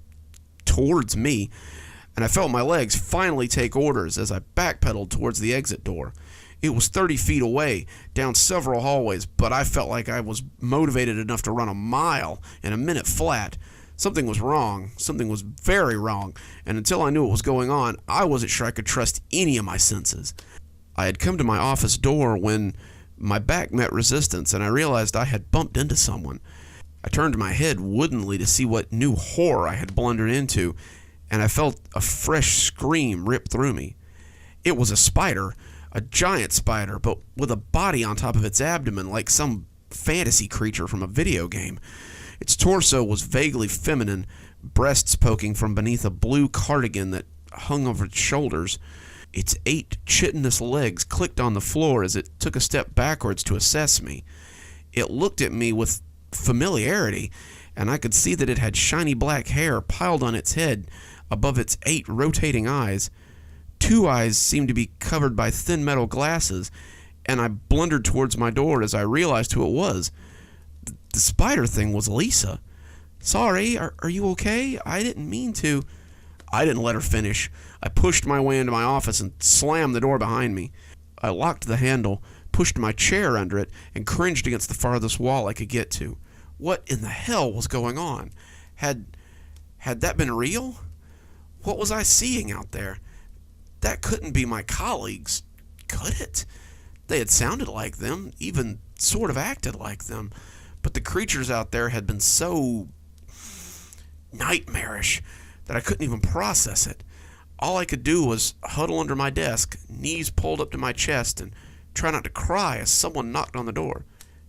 Speaker 1: towards me, and I felt my legs finally take orders as I backpedaled towards the exit door. It was 30 feet away, down several hallways, but I felt like I was motivated enough to run a mile in a minute flat. Something was wrong. Something was very wrong, and until I knew what was going on, I wasn't sure I could trust any of my senses. I had come to my office door when my back met resistance, and I realized I had bumped into someone. I turned my head woodenly to see what new horror I had blundered into, and I felt a fresh scream rip through me. It was a spider, a giant spider, but with a body on top of its abdomen like some fantasy creature from a video game. Its torso was vaguely feminine, breasts poking from beneath a blue cardigan that hung over its shoulders. Its 8 chitinous legs clicked on the floor as it took a step backwards to assess me. It looked at me with familiarity, and I could see that it had shiny black hair piled on its head above its 8 rotating eyes. 2 eyes seemed to be covered by thin metal glasses, and I blundered towards my door as I realized who it was. The spider thing was Lisa. "Sorry, are you okay? I didn't mean to." I didn't let her finish. I pushed my way into my office and slammed the door behind me. I locked the handle, pushed my chair under it, and cringed against the farthest wall I could get to. What in the hell was going on? Had that been real? What was I seeing out there? That couldn't be my colleagues, could it? They had sounded like them, even sort of acted like them, but the creatures out there had been so nightmarish that I couldn't even process it. All I could do was huddle under my desk, knees pulled up to my chest, and try not to cry as someone knocked on the door.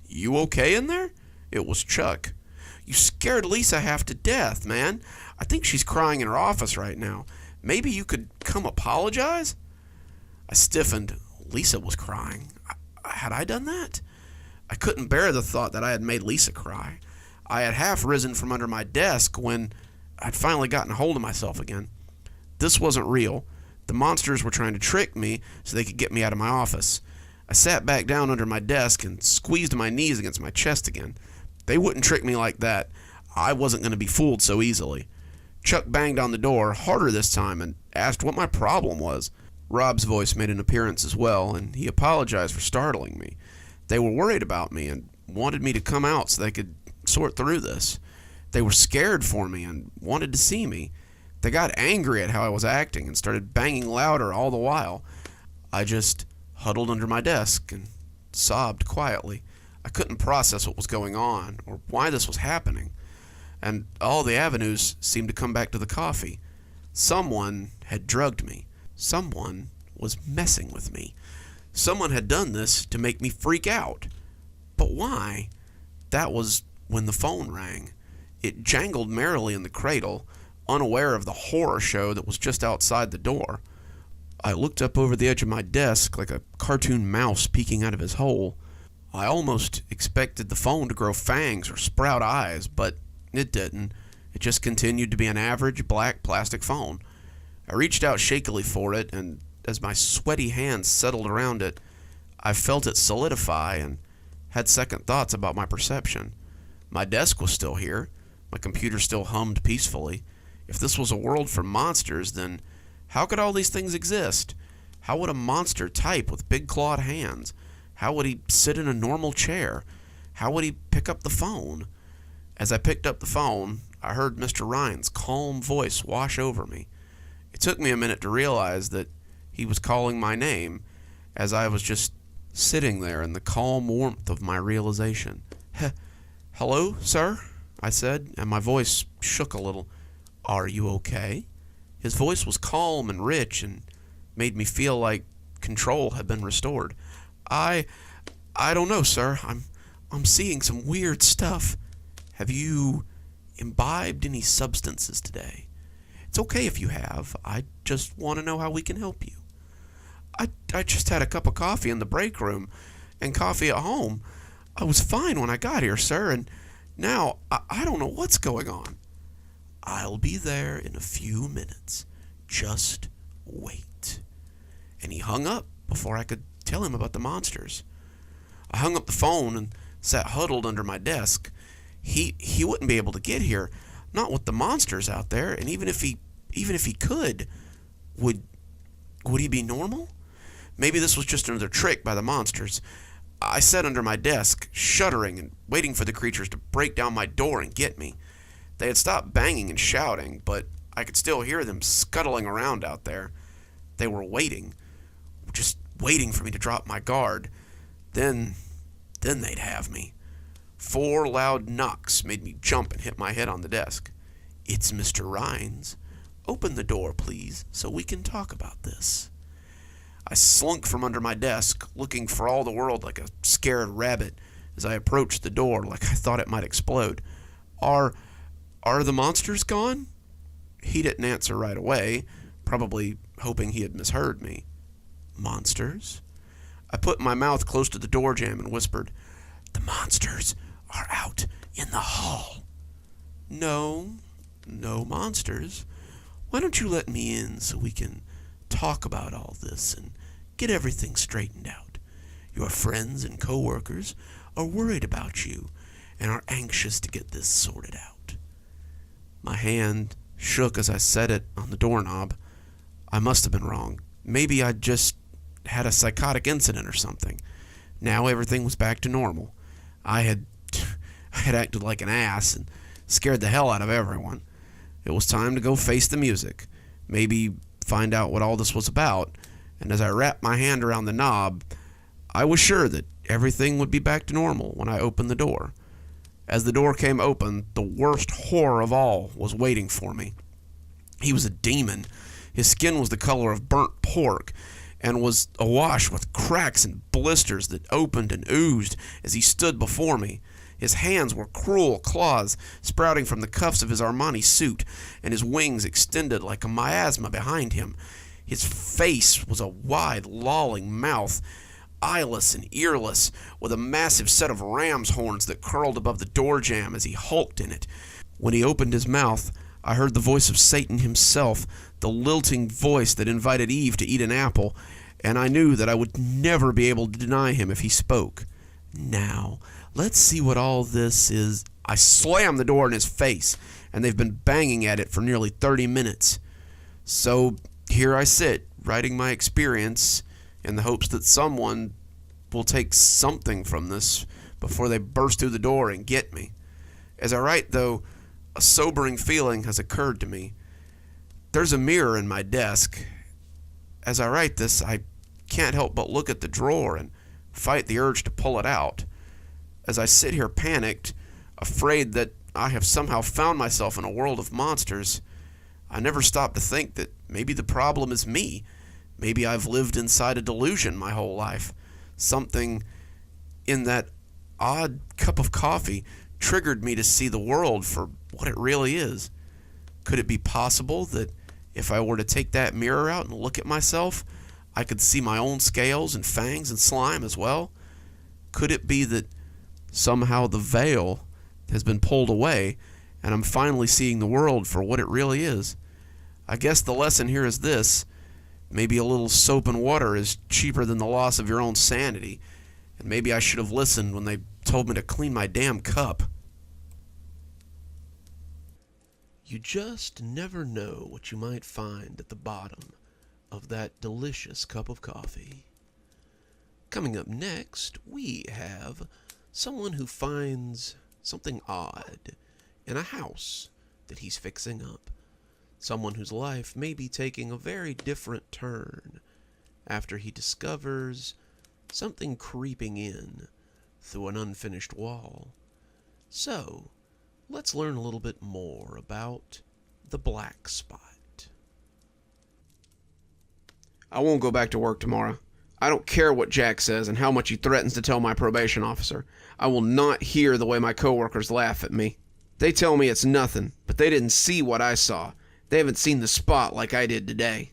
Speaker 1: "You okay in there?" It was Chuck. "You scared Lisa half to death, man. I think she's crying in her office right now. Maybe you could come apologize?" I stiffened. Lisa was crying. Had I done that? I couldn't bear the thought that I had made Lisa cry. I had half risen from under my desk when I'd finally gotten hold of myself again. This wasn't real. The monsters were trying to trick me so they could get me out of my office. I sat back down under my desk and squeezed my knees against my chest again. They wouldn't trick me like that. I wasn't going to be fooled so easily. Chuck banged on the door, harder this time, and asked what my problem was. Rob's voice made an appearance as well, and he apologized for startling me. They were worried about me and wanted me to come out so they could sort through this. They were scared for me and wanted to see me. They got angry at how I was acting and started banging louder all the while. I just huddled under my desk and sobbed quietly. I couldn't process what was going on or why this was happening. And all the avenues seemed to come back to the coffee. Someone had drugged me. Someone was messing with me. Someone had done this to make me freak out. But why? That was when the phone rang. It jangled merrily in the cradle, unaware of the horror show that was just outside the door. I looked up over the edge of my desk like a cartoon mouse peeking out of his hole. I almost expected the phone to grow fangs or sprout eyes, but it didn't. It just continued to be an average black plastic phone. I reached out shakily for it, and as my sweaty hands settled around it, I felt it solidify and had second thoughts about my perception. My desk was still here. My computer still hummed peacefully. If this was a world for monsters, then how could all these things exist? How would a monster type with big clawed hands? How would he sit in a normal chair? How would he pick up the phone? As I picked up the phone, I heard Mr. Ryan's calm voice wash over me. It took me a minute to realize that he was calling my name as I was just sitting there in the calm warmth of my realization. "Hello, sir?" I said, and my voice shook a little. "Are you okay?" His voice was calm and rich and made me feel like control had been restored. I don't know, sir. I'm seeing some weird stuff. Have you imbibed any substances today? It's okay if you have. I just want to know how we can help you. I just had a cup of coffee in the break room and coffee at home. I was fine when I got here, sir, and now I don't know what's going on. I'll be there in a few minutes. Just wait. And he hung up before I could tell him about the monsters. I hung up the phone and sat huddled under my desk. He wouldn't be able to get here, not with the monsters out there, and even if he could, would he be normal? Maybe this was just another trick by the monsters. I sat under my desk, shuddering and waiting for the creatures to break down my door and get me. They had stopped banging and shouting, but I could still hear them scuttling around out there. They were waiting, just waiting for me to drop my guard. Then they'd have me. 4 loud knocks made me jump and hit my head on the desk. "It's Mr. Rhines. Open the door, please, so we can talk about this." I slunk from under my desk, looking for all the world like a scared rabbit as I approached the door like I thought it might explode. Are the monsters gone?" He didn't answer right away, probably hoping he had misheard me. "Monsters?" I put my mouth close to the door jamb and whispered, "The monsters are out in the hall." No monsters. Why don't you let me in so we can talk about all this and get everything straightened out? Your friends and co-workers are worried about you and are anxious to get this sorted out. My hand shook as I set it on the doorknob. I must have been wrong. Maybe I'd just had a psychotic incident or something. Now everything was back to normal. I had acted like an ass and scared the hell out of everyone. It was time to go face the music, maybe find out what all this was about, and as I wrapped my hand around the knob, I was sure that everything would be back to normal when I opened the door. As the door came open, the worst horror of all was waiting for me. He was a demon. His skin was the color of burnt pork and was awash with cracks and blisters that opened and oozed as he stood before me. His hands were cruel claws sprouting from the cuffs of his Armani suit, and his wings extended like a miasma behind him. His face was a wide, lolling mouth, eyeless and earless, with a massive set of ram's horns that curled above the door jamb as he hulked in it. When he opened his mouth, I heard the voice of Satan himself, the lilting voice that invited Eve to eat an apple, and I knew that I would never be able to deny him if he spoke. "Now, let's see what all this is." I slammed the door in his face, and they've been banging at it for nearly 30 minutes. So here I sit, writing my experience in the hopes that someone will take something from this before they burst through the door and get me. As I write, though, a sobering feeling has occurred to me. There's a mirror in my desk. As I write this, I can't help but look at the drawer and fight the urge to pull it out. As I sit here panicked, afraid that I have somehow found myself in a world of monsters, I never stop to think that maybe the problem is me. Maybe I've lived inside a delusion my whole life. Something in that odd cup of coffee triggered me to see the world for what it really is. Could it be possible that if I were to take that mirror out and look at myself, I could see my own scales and fangs and slime as well? Could it be that somehow the veil has been pulled away and I'm finally seeing the world for what it really is? I guess the lesson here is this: maybe a little soap and water is cheaper than the loss of your own sanity, and maybe I should have listened when they told me to clean my damn cup. You just never know what you might find at the bottom of that delicious cup of coffee. Coming up next, we have someone who finds something odd in a house
Speaker 2: that he's fixing up. Someone whose life may be taking a very different turn after he discovers something creeping in through an unfinished wall. So, let's learn a little bit more about the Black Spot.
Speaker 1: I won't go back to work tomorrow. I don't care what Jack says and how much he threatens to tell my probation officer. I will not hear the way my coworkers laugh at me. They tell me it's nothing, but they didn't see what I saw. They haven't seen the spot like I did today.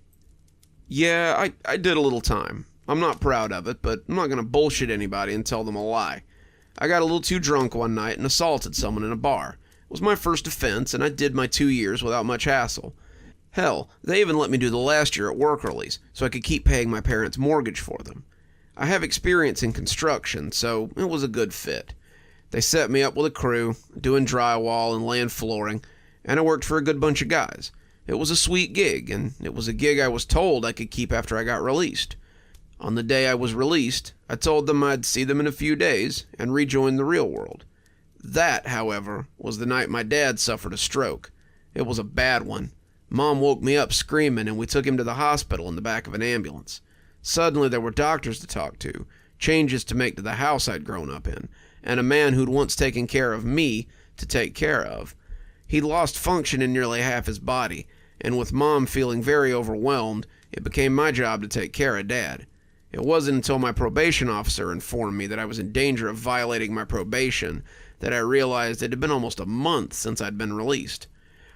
Speaker 1: Yeah, I did a little time. I'm not proud of it, but I'm not going to bullshit anybody and tell them a lie. I got a little too drunk one night and assaulted someone in a bar. It was my first offense, and I did my 2 years without much hassle. Hell, they even let me do the last year at work release, so I could keep paying my parents' mortgage for them. I have experience in construction, so it was a good fit. They set me up with a crew, doing drywall and laying flooring, and I worked for a good bunch of guys. It was a sweet gig, and it was a gig I was told I could keep after I got released. On the day I was released, I told them I'd see them in a few days and rejoin the real world. That, however, was the night my dad suffered a stroke. It was a bad one. Mom woke me up screaming, and we took him to the hospital in the back of an ambulance. Suddenly there were doctors to talk to, changes to make to the house I'd grown up in, and a man who'd once taken care of me to take care of. He'd lost function in nearly half his body, and with Mom feeling very overwhelmed, it became my job to take care of Dad. It wasn't until my probation officer informed me that I was in danger of violating my probation that I realized it had been almost a month since I'd been released.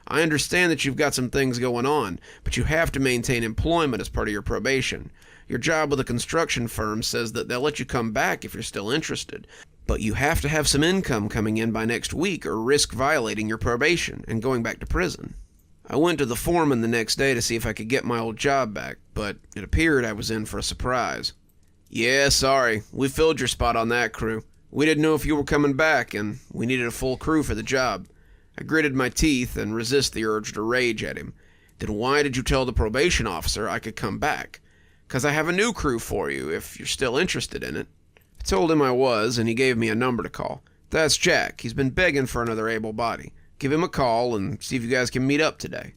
Speaker 1: I understand that you've got some things going on, but you have to maintain employment as part of your probation. Your job with a construction firm says that they'll let you come back if you're still interested, but you have to have some income coming in by next week or risk violating your probation and going back to prison. I went to the foreman the next day to see if I could get my old job back, but it appeared I was in for a surprise. Yeah, sorry, we filled your spot on that crew. We didn't know if you were coming back, and we needed a full crew for the job. I gritted my teeth and resist the urge to rage at him. Then why did you tell the probation officer I could come back? 'Cause I have a new crew for you, if you're still interested in it. I told him I was, and he gave me a number to call. That's Jack. He's been begging for another able body. Give him a call and see if you guys can meet up today.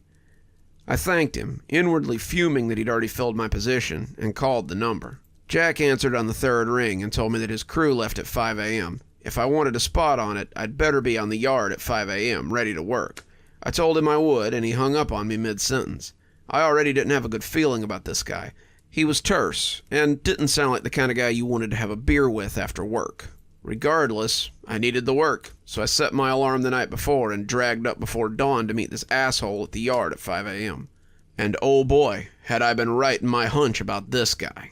Speaker 1: I thanked him, inwardly fuming that he'd already filled my position, and called the number. Jack answered on the third ring and told me that his crew left at 5 a.m. If I wanted a spot on it, I'd better be on the yard at 5 a.m., ready to work. I told him I would, and he hung up on me mid-sentence. I already didn't have a good feeling about this guy. He was terse, and didn't sound like the kind of guy you wanted to have a beer with after work. Regardless, I needed the work, so I set my alarm the night before and dragged up before dawn to meet this asshole at the yard at 5 a.m. And oh boy, had I been right in my hunch about this guy.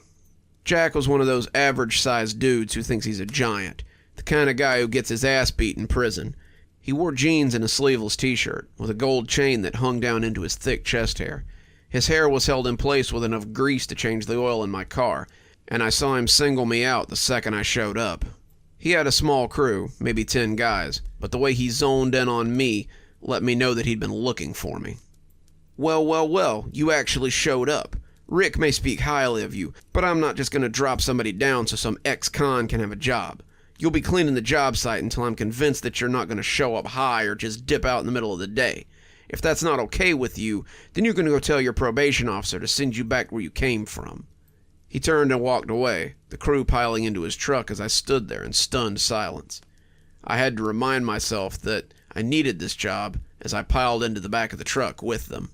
Speaker 1: Jack was one of those average-sized dudes who thinks he's a giant. The kind of guy who gets his ass beat in prison. He wore jeans and a sleeveless t-shirt, with a gold chain that hung down into his thick chest hair. His hair was held in place with enough grease to change the oil in my car, and I saw him single me out the second I showed up. He had a small crew, maybe 10 guys, but the way he zoned in on me let me know that he'd been looking for me. Well, you actually showed up. Rick may speak highly of you, but I'm not just going to drop somebody down so some ex-con can have a job. You'll be cleaning the job site until I'm convinced that you're not going to show up high or just dip out in the middle of the day. If that's not okay with you, then you're going to go tell your probation officer to send you back where you came from. He turned and walked away, the crew piling into his truck as I stood there in stunned silence. I had to remind myself that I needed this job as I piled into the back of the truck with them.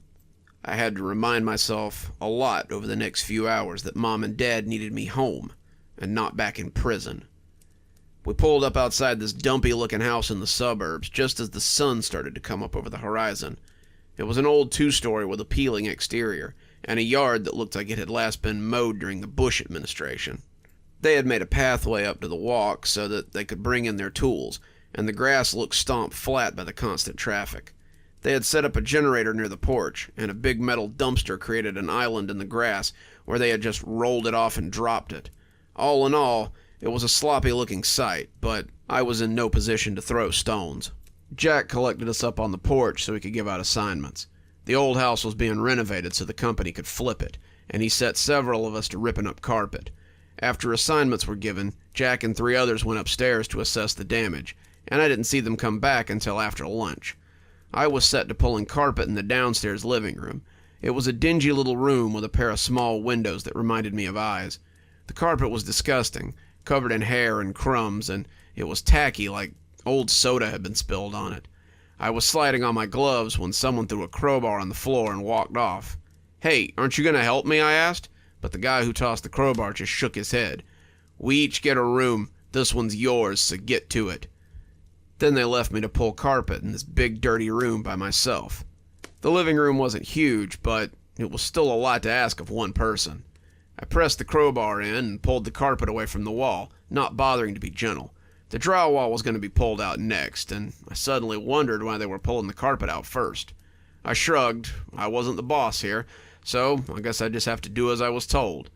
Speaker 1: I had to remind myself a lot over the next few hours that Mom and Dad needed me home and not back in prison. We pulled up outside this dumpy-looking house in the suburbs just as the sun started to come up over the horizon. It was an old 2-story with a peeling exterior, and a yard that looked like it had last been mowed during the Bush administration. They had made a pathway up to the walk so that they could bring in their tools, and the grass looked stomped flat by the constant traffic. They had set up a generator near the porch, and a big metal dumpster created an island in the grass where they had just rolled it off and dropped it. All in all, it was a sloppy-looking sight, but I was in no position to throw stones. Jack collected us up on the porch so he could give out assignments. The old house was being renovated so the company could flip it, and he set several of us to ripping up carpet. After assignments were given, Jack and 3 others went upstairs to assess the damage, and I didn't see them come back until after lunch. I was set to pulling carpet in the downstairs living room. It was a dingy little room with a pair of small windows that reminded me of eyes. The carpet was disgusting, covered in hair and crumbs, and it was tacky like old soda had been spilled on it. I was sliding on my gloves when someone threw a crowbar on the floor and walked off. "Hey, aren't you going to help me?" I asked, but the guy who tossed the crowbar just shook his head. "We each get a room. This one's yours, so get to it." Then they left me to pull carpet in this big dirty room by myself. The living room wasn't huge, but it was still a lot to ask of one person. I pressed the crowbar in and pulled the carpet away from the wall, not bothering to be gentle. The drywall was going to be pulled out next, and I suddenly wondered why they were pulling the carpet out first. I shrugged. I wasn't the boss here, so I guess I'd just have to do as I was told.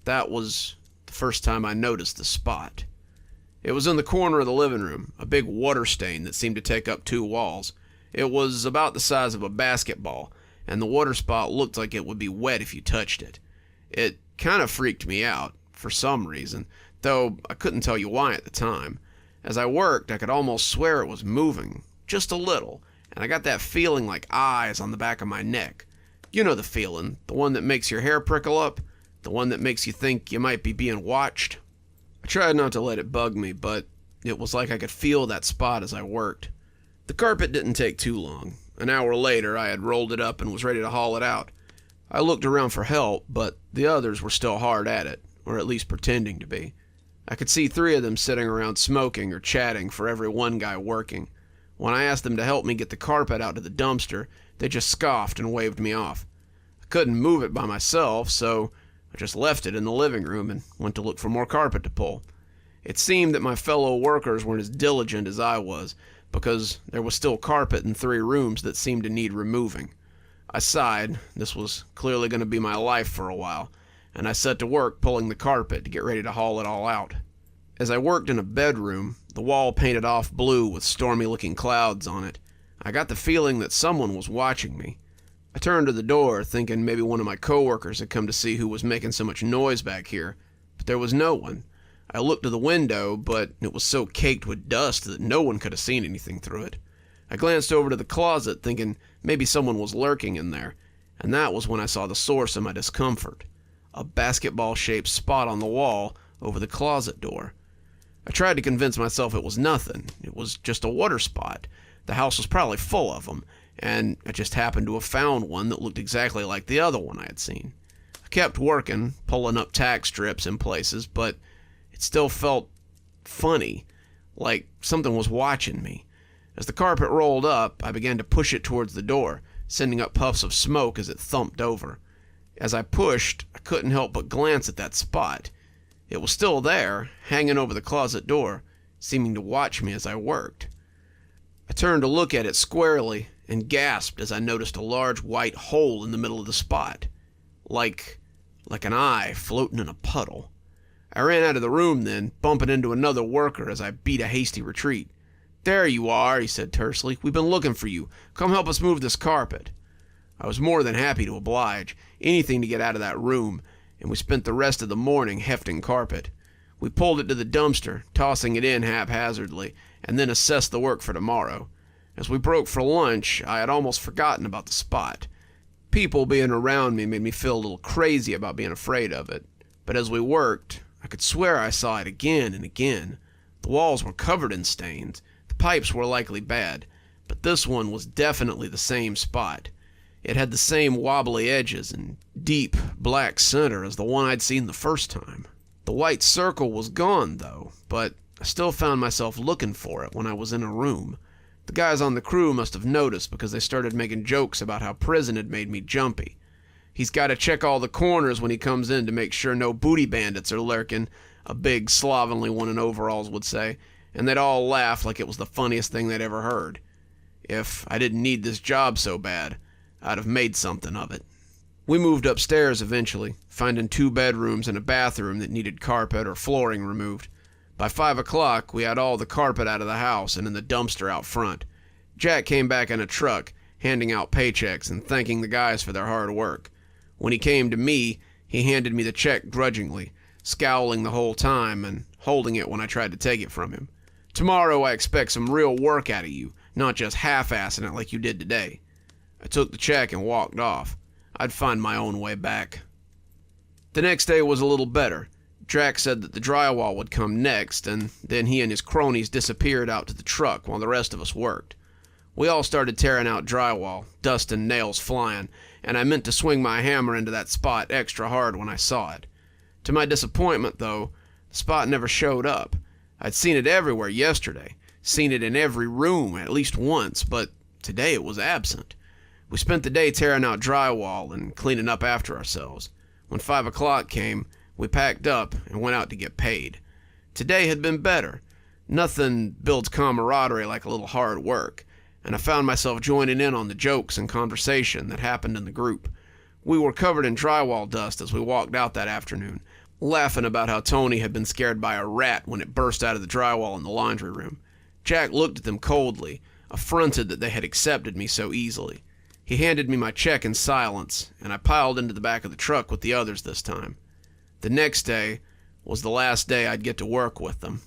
Speaker 1: That was the first time I noticed the spot. It was in the corner of the living room, a big water stain that seemed to take up 2 walls. It was about the size of a basketball, and the water spot looked like it would be wet if you touched it. It kind of freaked me out, for some reason, though I couldn't tell you why at the time. As I worked, I could almost swear it was moving, just a little, and I got that feeling like eyes on the back of my neck. You know the feeling, the one that makes your hair prickle up, the one that makes you think you might be being watched. I tried not to let it bug me, but it was like I could feel that spot as I worked. The carpet didn't take too long. An hour later, I had rolled it up and was ready to haul it out. I looked around for help, but the others were still hard at it, or at least pretending to be. I could see 3 of them sitting around smoking or chatting for every one guy working. When I asked them to help me get the carpet out to the dumpster, they just scoffed and waved me off. I couldn't move it by myself, so I just left it in the living room and went to look for more carpet to pull. It seemed that my fellow workers weren't as diligent as I was, because there was still carpet in 3 rooms that seemed to need removing. I sighed. This was clearly going to be my life for a while, and I set to work pulling the carpet to get ready to haul it all out. As I worked in a bedroom, the wall painted off blue with stormy-looking clouds on it, I got the feeling that someone was watching me. I turned to the door, thinking maybe one of my coworkers had come to see who was making so much noise back here, but there was no one. I looked to the window, but it was so caked with dust that no one could have seen anything through it. I glanced over to the closet, thinking maybe someone was lurking in there, and that was when I saw the source of my discomfort. A basketball-shaped spot on the wall over the closet door. I tried to convince myself it was nothing. It was just a water spot. The house was probably full of them, and I just happened to have found one that looked exactly like the other one I had seen. I kept working, pulling up tack strips in places, but it still felt funny, like something was watching me. As the carpet rolled up, I began to push it towards the door, sending up puffs of smoke as it thumped over. As I pushed, I couldn't help but glance at that spot. It was still there, hanging over the closet door, seeming to watch me as I worked. I turned to look at it squarely and gasped as I noticed a large white hole in the middle of the spot, like an eye floating in a puddle. I ran out of the room then, bumping into another worker as I beat a hasty retreat. "There you are," he said tersely. "We've been looking for you. Come help us move this carpet." I was more than happy to oblige, anything to get out of that room, and we spent the rest of the morning hefting carpet. We pulled it to the dumpster, tossing it in haphazardly, and then assessed the work for tomorrow. As we broke for lunch, I had almost forgotten about the spot. People being around me made me feel a little crazy about being afraid of it, but as we worked, I could swear I saw it again and again. The walls were covered in stains. The pipes were likely bad, but this one was definitely the same spot. It had the same wobbly edges and deep, black center as the one I'd seen the first time. The white circle was gone, though, but I still found myself looking for it when I was in a room. The guys on the crew must have noticed because they started making jokes about how prison had made me jumpy. "He's got to check all the corners when he comes in to make sure no booty bandits are lurking," a big, slovenly one in overalls would say, and they'd all laugh like it was the funniest thing they'd ever heard. If I didn't need this job so bad, I'd have made something of it. We moved upstairs eventually, finding 2 bedrooms and a bathroom that needed carpet or flooring removed. By 5 o'clock, we had all the carpet out of the house and in the dumpster out front. Jack came back in a truck, handing out paychecks and thanking the guys for their hard work. When he came to me, he handed me the check grudgingly, scowling the whole time and holding it when I tried to take it from him. "Tomorrow I expect some real work out of you. not just half-assing it like you did today. I took the check and walked off. I'd find my own way back. The next day was a little better. Drac said that the drywall would come next, and then he and his cronies disappeared out to the truck while the rest of us worked. We all started tearing out drywall, dust and nails flying, and I meant to swing my hammer into that spot extra hard when I saw it. To my disappointment, though, the spot never showed up. I'd seen it everywhere yesterday, seen it in every room at least once, but today it was absent. We spent the day tearing out drywall and cleaning up after ourselves. When 5 o'clock came, we packed up and went out to get paid. Today had been better. Nothing builds camaraderie like a little hard work, and I found myself joining in on the jokes and conversation that happened in the group. We were covered in drywall dust as we walked out that afternoon, laughing about how Tony had been scared by a rat when it burst out of the drywall in the laundry room. Jack looked at them coldly, affronted that they had accepted me so easily. He handed me my check in silence, and I piled into the back of the truck with the others this time. The next day was the last day I'd get to work with them.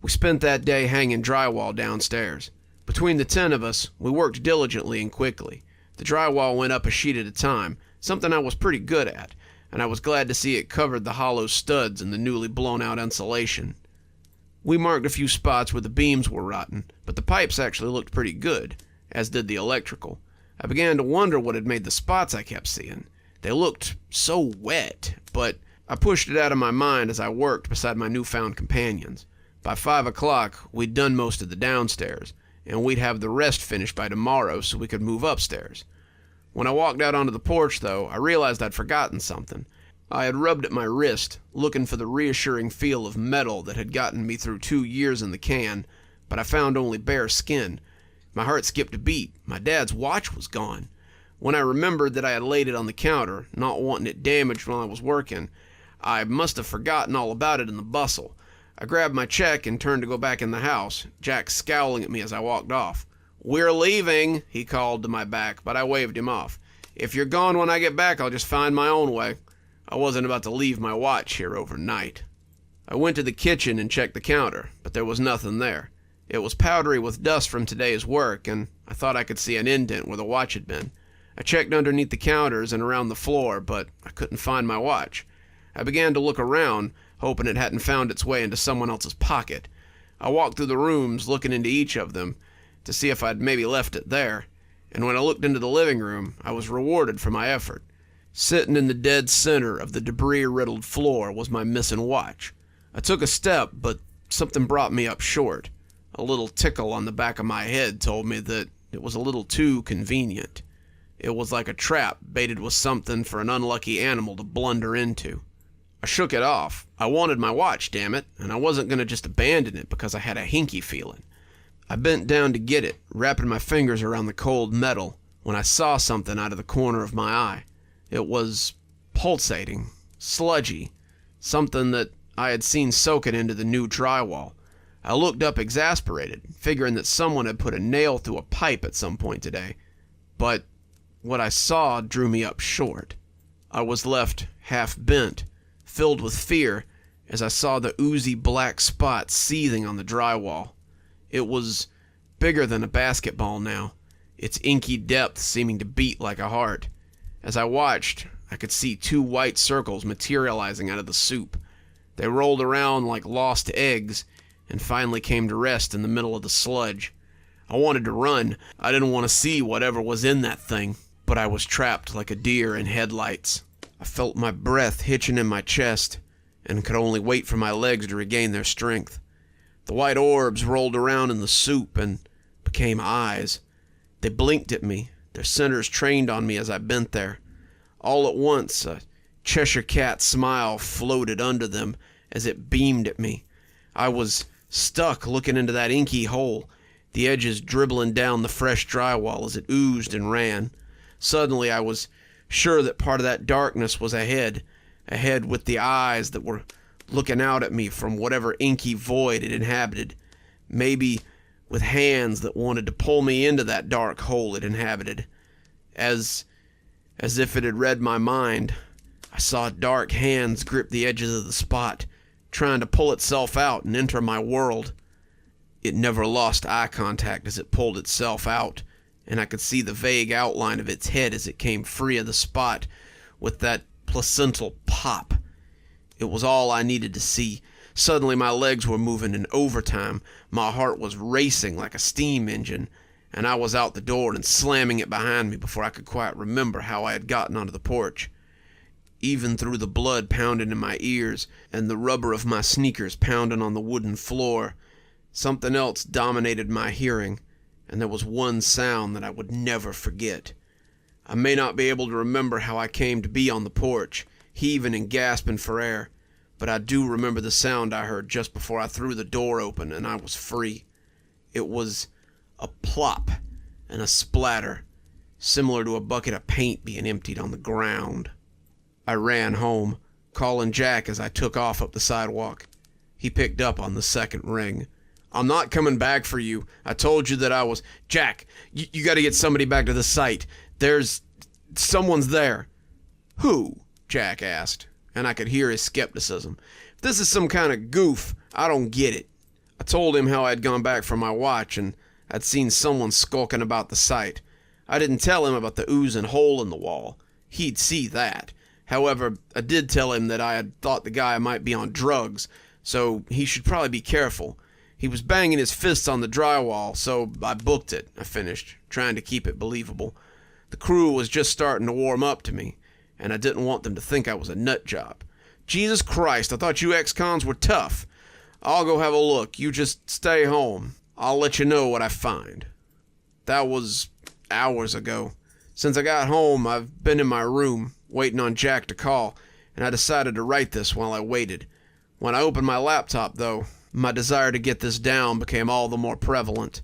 Speaker 1: We spent that day hanging drywall downstairs. Between the 10 of us, we worked diligently and quickly. The drywall went up a sheet at a time, something I was pretty good at, and I was glad to see it covered the hollow studs and the newly blown-out insulation. We marked a few spots where the beams were rotten, but the pipes actually looked pretty good, as did the electrical. I began to wonder what had made the spots I kept seeing. They looked so wet, but I pushed it out of my mind as I worked beside my newfound companions. By 5 o'clock, we'd done most of the downstairs, and we'd have the rest finished by tomorrow so we could move upstairs. When I walked out onto the porch, though, I realized I'd forgotten something. I had rubbed at my wrist, looking for the reassuring feel of metal that had gotten me through 2 years in the can, but I found only bare skin. My heart skipped a beat. My dad's watch was gone. When I remembered that I had laid it on the counter, not wanting it damaged while I was working, I must have forgotten all about it in the bustle. I grabbed my check and turned to go back in the house, Jack scowling at me as I walked off. "We're leaving," he called to my back, but I waved him off. "If you're gone when I get back, I'll just find my own way." I wasn't about to leave my watch here overnight. I went to the kitchen and checked the counter, but there was nothing there. It was powdery with dust from today's work, and I thought I could see an indent where the watch had been. I checked underneath the counters and around the floor, but I couldn't find my watch. I began to look around, hoping it hadn't found its way into someone else's pocket. I walked through the rooms, looking into each of them, to see if I'd maybe left it there, and when I looked into the living room, I was rewarded for my effort. Sitting in the dead center of the debris-riddled floor was my missing watch. I took a step, but something brought me up short. A little tickle on the back of my head told me that it was a little too convenient. It was like a trap baited with something for an unlucky animal to blunder into. I shook it off. I wanted my watch, damn it, and I wasn't going to just abandon it because I had a hinky feeling. I bent down to get it, wrapping my fingers around the cold metal, when I saw something out of the corner of my eye. It was pulsating, sludgy, something that I had seen soaking into the new drywall. I looked up exasperated, figuring that someone had put a nail through a pipe at some point today. But what I saw drew me up short. I was left half bent, filled with fear, as I saw the oozy black spot seething on the drywall. It was bigger than a basketball now, its inky depth seeming to beat like a heart. As I watched, I could see 2 white circles materializing out of the soup. They rolled around like lost eggs, and finally came to rest in the middle of the sludge. I wanted to run. I didn't want to see whatever was in that thing, but I was trapped like a deer in headlights. I felt my breath hitching in my chest, and could only wait for my legs to regain their strength. The white orbs rolled around in the soup and became eyes. They blinked at me, their centers trained on me as I bent there. All at once, a Cheshire cat smile floated under them as it beamed at me. I was stuck looking into that inky hole, the edges dribbling down the fresh drywall as it oozed and ran. Suddenly I was sure that part of that darkness was ahead with the eyes that were looking out at me from whatever inky void it inhabited, maybe with hands that wanted to pull me into that dark hole it inhabited. As if it had read my mind, I saw dark hands grip the edges of the spot, trying to pull itself out and enter my world.
Speaker 2: It never lost eye contact as it pulled itself out, and I could see the vague outline of its head as it came free of the spot with that placental pop. It was all I needed to see. Suddenly my legs were moving in overtime, my heart was racing like a steam engine, and I was out the door and slamming it behind me before I could quite remember how I had gotten onto the porch. Even through the blood pounding in my ears and the rubber of my sneakers pounding on the wooden floor, something else dominated my hearing, and there was one sound that I would never forget. I may not be able to remember how I came to be on the porch, heaving and gasping for air, but I do remember the sound I heard just before I threw the door open and I was free. It was a plop and a splatter, similar to a bucket of paint being emptied on the ground. I ran home, calling Jack as I took off up the sidewalk. He picked up on the second ring. "I'm not coming back for you. I told you that I was..." "Jack, you got to get somebody back to the site. Someone's there." "Who?" Jack asked, and I could hear his skepticism. "If this is some kind of goof, I don't get it." I told him how I'd gone back for my watch and I'd seen someone skulking about the site. I didn't tell him about the oozing hole in the wall. He'd see that. However, I did tell him that I had thought the guy might be on drugs, so he should probably be careful. He was banging his fists on the drywall, so I booked it, I finished, trying to keep it believable. The crew was just starting to warm up to me, and I didn't want them to think I was a nut job. "Jesus Christ, I thought you ex-cons were tough. I'll go have a look. You just stay home. I'll let you know what I find." That was hours ago. Since I got home, I've been in my room, waiting on Jack to call, and I decided to write this while I waited. When I opened my laptop, though, my desire to get this down became all the more prevalent.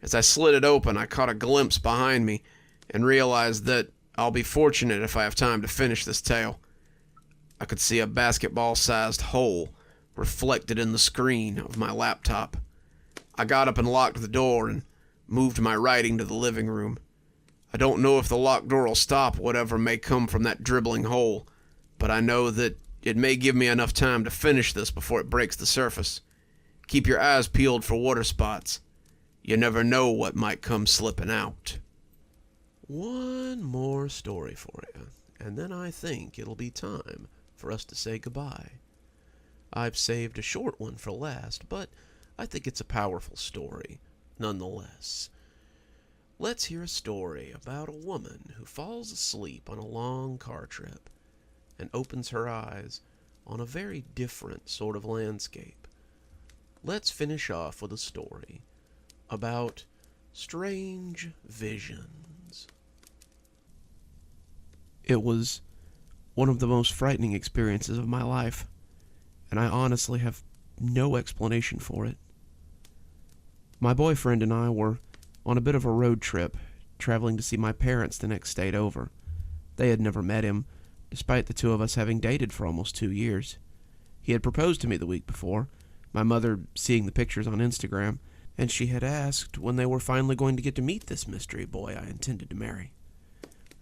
Speaker 2: As I slid it open, I caught a glimpse behind me and realized that I'll be fortunate if I have time to finish this tale. I could see a basketball-sized hole reflected in the screen of my laptop. I got up and locked the door and moved my writing to the living room. I don't know if the locked door will stop whatever may come from that dribbling hole, but I know that it may give me enough time to finish this before it breaks the surface. Keep your eyes peeled for water spots. You never know what might come slipping out.
Speaker 1: One more story for you, and then I think it'll be time for us to say goodbye. I've saved a short one for last, but I think it's a powerful story, nonetheless. Let's hear a story about a woman who falls asleep on a long car trip and opens her eyes on a very different sort of landscape. Let's finish off with a story about strange visions. It was one of the most frightening experiences of my life, and I honestly have no explanation for it. My boyfriend and I were on a bit of a road trip, traveling to see my parents the next state over. They had never met him, despite the two of us having dated for almost 2 years. He had proposed to me the week before, my mother seeing the pictures on Instagram, and she had asked when they were finally going to get to meet this mystery boy I intended to marry.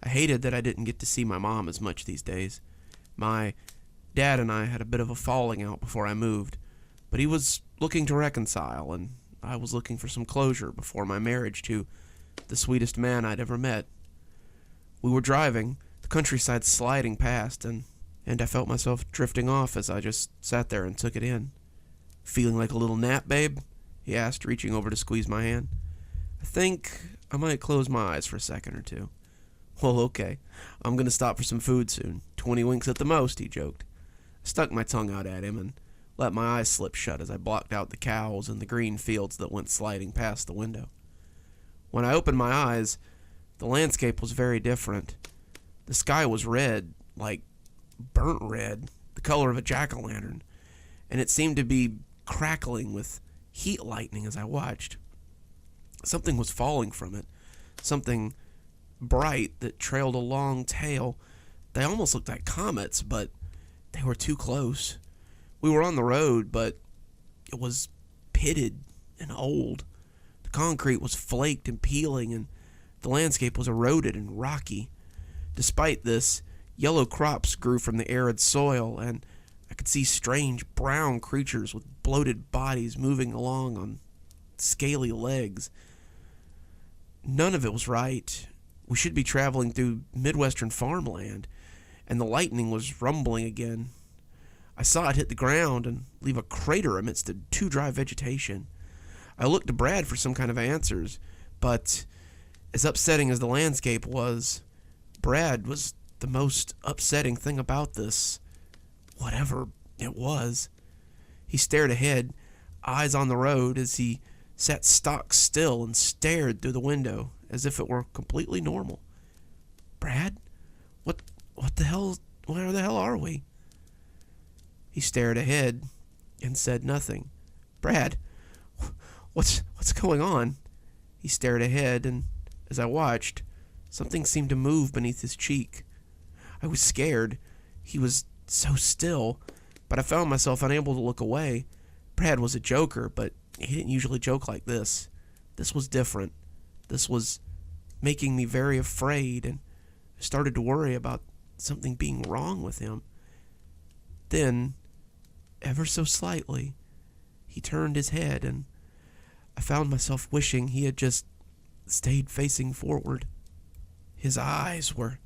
Speaker 1: I hated that I didn't get to see my mom as much these days. My dad and I had a bit of a falling out before I moved, but he was looking to reconcile, and I was looking for some closure before my marriage to the sweetest man I'd ever met. We were driving, the countryside sliding past, and I felt myself drifting off as I just sat there and took it in. "Feeling like a little nap, babe?" he asked, reaching over to squeeze my hand. "I think I might close my eyes for a second or two." "Well, okay. I'm going to stop for some food soon. 20 winks at the most," he joked. I stuck my tongue out at him and let my eyes slip shut as I blocked out the cows and the green fields that went sliding past the window. When I opened my eyes, the landscape was very different. The sky was red, like burnt red, the color of a jack-o'-lantern, and it seemed to be crackling with heat lightning as I watched. Something was falling from it, something bright that trailed a long tail. They almost looked like comets, but they were too close. We were on the road, but it was pitted and old. The concrete was flaked and peeling, and the landscape was eroded and rocky. Despite this, yellow crops grew from the arid soil, and I could see strange brown creatures with bloated bodies moving along on scaly legs. None of it was right. We should be traveling through Midwestern farmland, and the lightning was rumbling again. I saw it hit the ground and leave a crater amidst the too dry vegetation. I looked to Brad for some kind of answers, but as upsetting as the landscape was, Brad was the most upsetting thing about this, whatever it was. He stared ahead, eyes on the road, as he sat stock still and stared through the window as if it were completely normal. Brad? What the hell, where the hell are we? He stared ahead and said nothing. Brad, what's going on? He stared ahead, and as I watched, something seemed to move beneath his cheek. I was scared. He was so still, but I found myself unable to look away. Brad was a joker, but he didn't usually joke like this. This was different. This was making me very afraid, and I started to worry about something being wrong with him. Then, ever so slightly, he turned his head, and I found myself wishing he had just stayed facing forward. His eyes were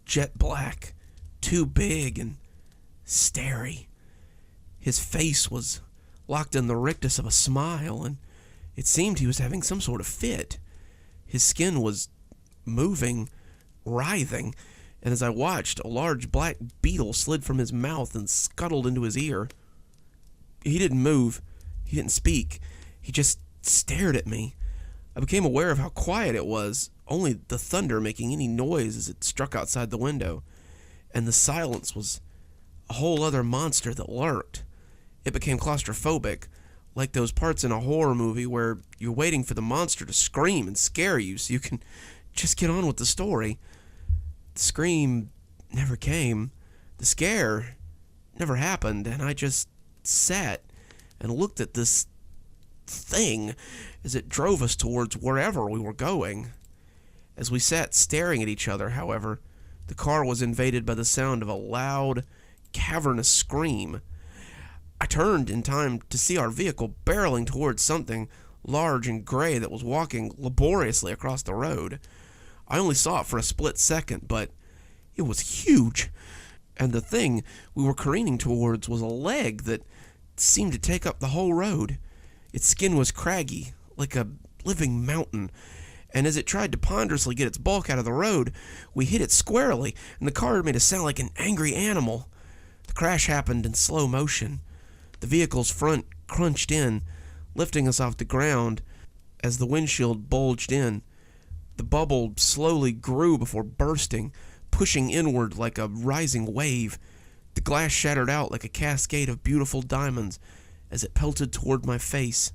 Speaker 1: jet black, too big and starey. His face was locked in the rictus of a smile, and it seemed he was having some sort of fit. His skin was moving, writhing, and as I watched, a large black beetle slid from his mouth and scuttled into his ear. He didn't move. He didn't speak. He just stared at me. I became aware of how quiet it was, only the thunder making any noise as it struck outside the window, and the silence was a whole other monster that lurked. It became claustrophobic, like those parts in a horror movie where you're waiting for the monster to scream and scare you so you can just get on with the story. The scream never came. The scare never happened, and I just sat and looked at this thing as it drove us towards wherever we were going. As we sat staring at each other, however, the car was invaded by the sound of a loud, cavernous scream. I turned in time to see our vehicle barreling towards something large and gray that was walking laboriously across the road. I only saw it for a split second, but it was huge, and the thing we were careening towards was a leg that seemed to take up the whole road. Its skin was craggy, like a living mountain, and as it tried to ponderously get its bulk out of the road, we hit it squarely, and the car made a sound like an angry animal. The crash happened in slow motion. The vehicle's front crunched in, lifting us off the ground. As the windshield bulged in, the bubble slowly grew before bursting, pushing inward like a rising wave. The glass shattered out like a cascade of beautiful diamonds as it pelted toward my face.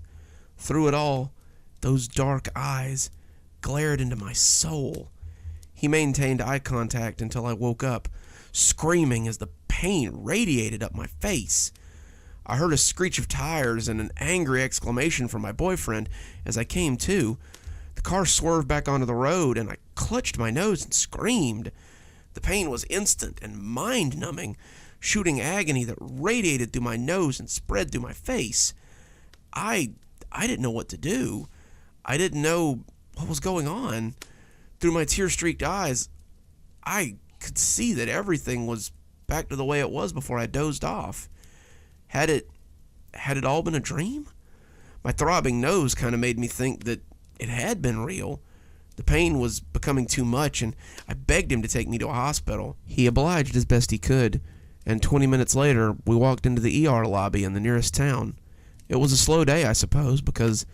Speaker 1: Through it all, those dark eyes glared into my soul. He maintained eye contact until I woke up, screaming as the pain radiated up my face. I heard a screech of tires and an angry exclamation from my boyfriend as I came to. The car swerved back onto the road, and I clutched my nose and screamed. The pain was instant and mind-numbing, shooting agony that radiated through my nose and spread through my face. I didn't know what to do. I didn't know what was going on. Through my tear-streaked eyes, I could see that everything was back to the way it was before I dozed off. Had it all been a dream? My throbbing nose kind of made me think that it had been real. The pain was becoming too much, and I begged him to take me to a hospital. He obliged as best he could, and 20 minutes later, we walked into the ER lobby in the nearest town. It was a slow day, I suppose, because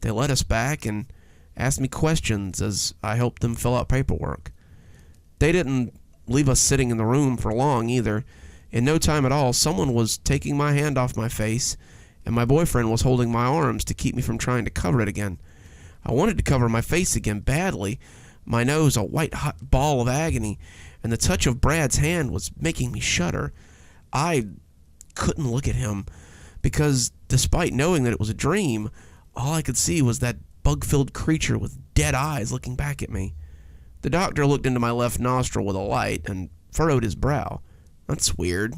Speaker 1: they let us back and asked me questions as I helped them fill out paperwork. They didn't leave us sitting in the room for long either. In no time at all, someone was taking my hand off my face, and my boyfriend was holding my arms to keep me from trying to cover it again. I wanted to cover my face again badly, my nose a white-hot ball of agony, and the touch of Brad's hand was making me shudder. I couldn't look at him, because despite knowing that it was a dream, all I could see was that bug-filled creature with dead eyes looking back at me. The doctor looked into my left nostril with a light and furrowed his brow. That's weird.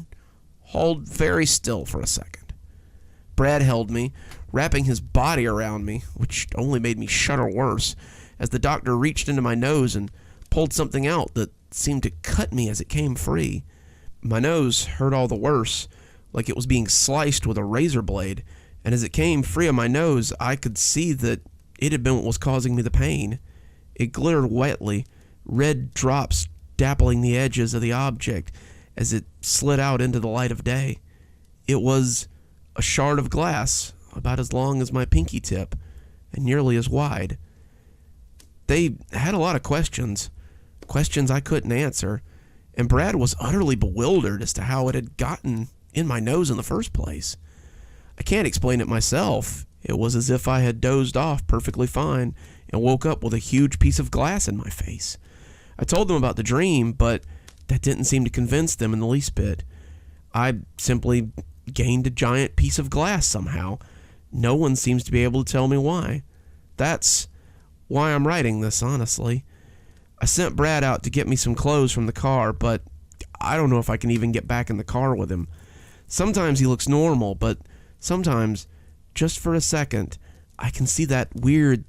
Speaker 1: Hold very still for a second. Brad held me, wrapping his body around me, which only made me shudder worse, as the doctor reached into my nose and pulled something out that seemed to cut me as it came free. My nose hurt all the worse, like it was being sliced with a razor blade, and as it came free of my nose, I could see that it had been what was causing me the pain. It glittered wetly, red drops dappling the edges of the object as it slid out into the light of day. It was a shard of glass, about as long as my pinky tip, and nearly as wide. They had a lot of questions I couldn't answer, and Brad was utterly bewildered as to how it had gotten in my nose in the first place. I can't explain it myself. It was as if I had dozed off perfectly fine and woke up with a huge piece of glass in my face. I told them about the dream, but that didn't seem to convince them in the least bit. I simply gained a giant piece of glass somehow. No one seems to be able to tell me why. That's why I'm writing this, honestly. I sent Brad out to get me some clothes from the car, but I don't know if I can even get back in the car with him. Sometimes he looks normal, but sometimes, just for a second, I can see that weird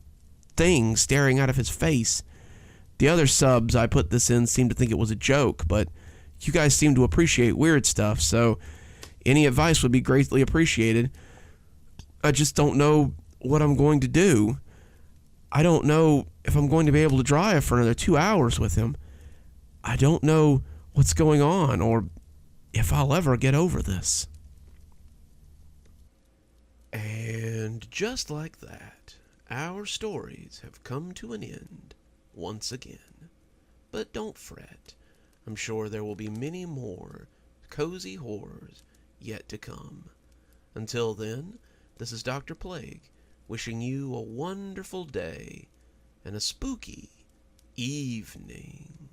Speaker 1: thing staring out of his face. The other subs I put this in seem to think it was a joke, but you guys seem to appreciate weird stuff, so any advice would be greatly appreciated. I just don't know what I'm going to do. I don't know if I'm going to be able to drive for another 2 hours with him. I don't know what's going on or if I'll ever get over this.
Speaker 2: And just like that, our stories have come to an end once again. But don't fret. I'm sure there will be many more cozy horrors yet to come. Until then, this is Dr. Plague, wishing you a wonderful day and a spooky evening.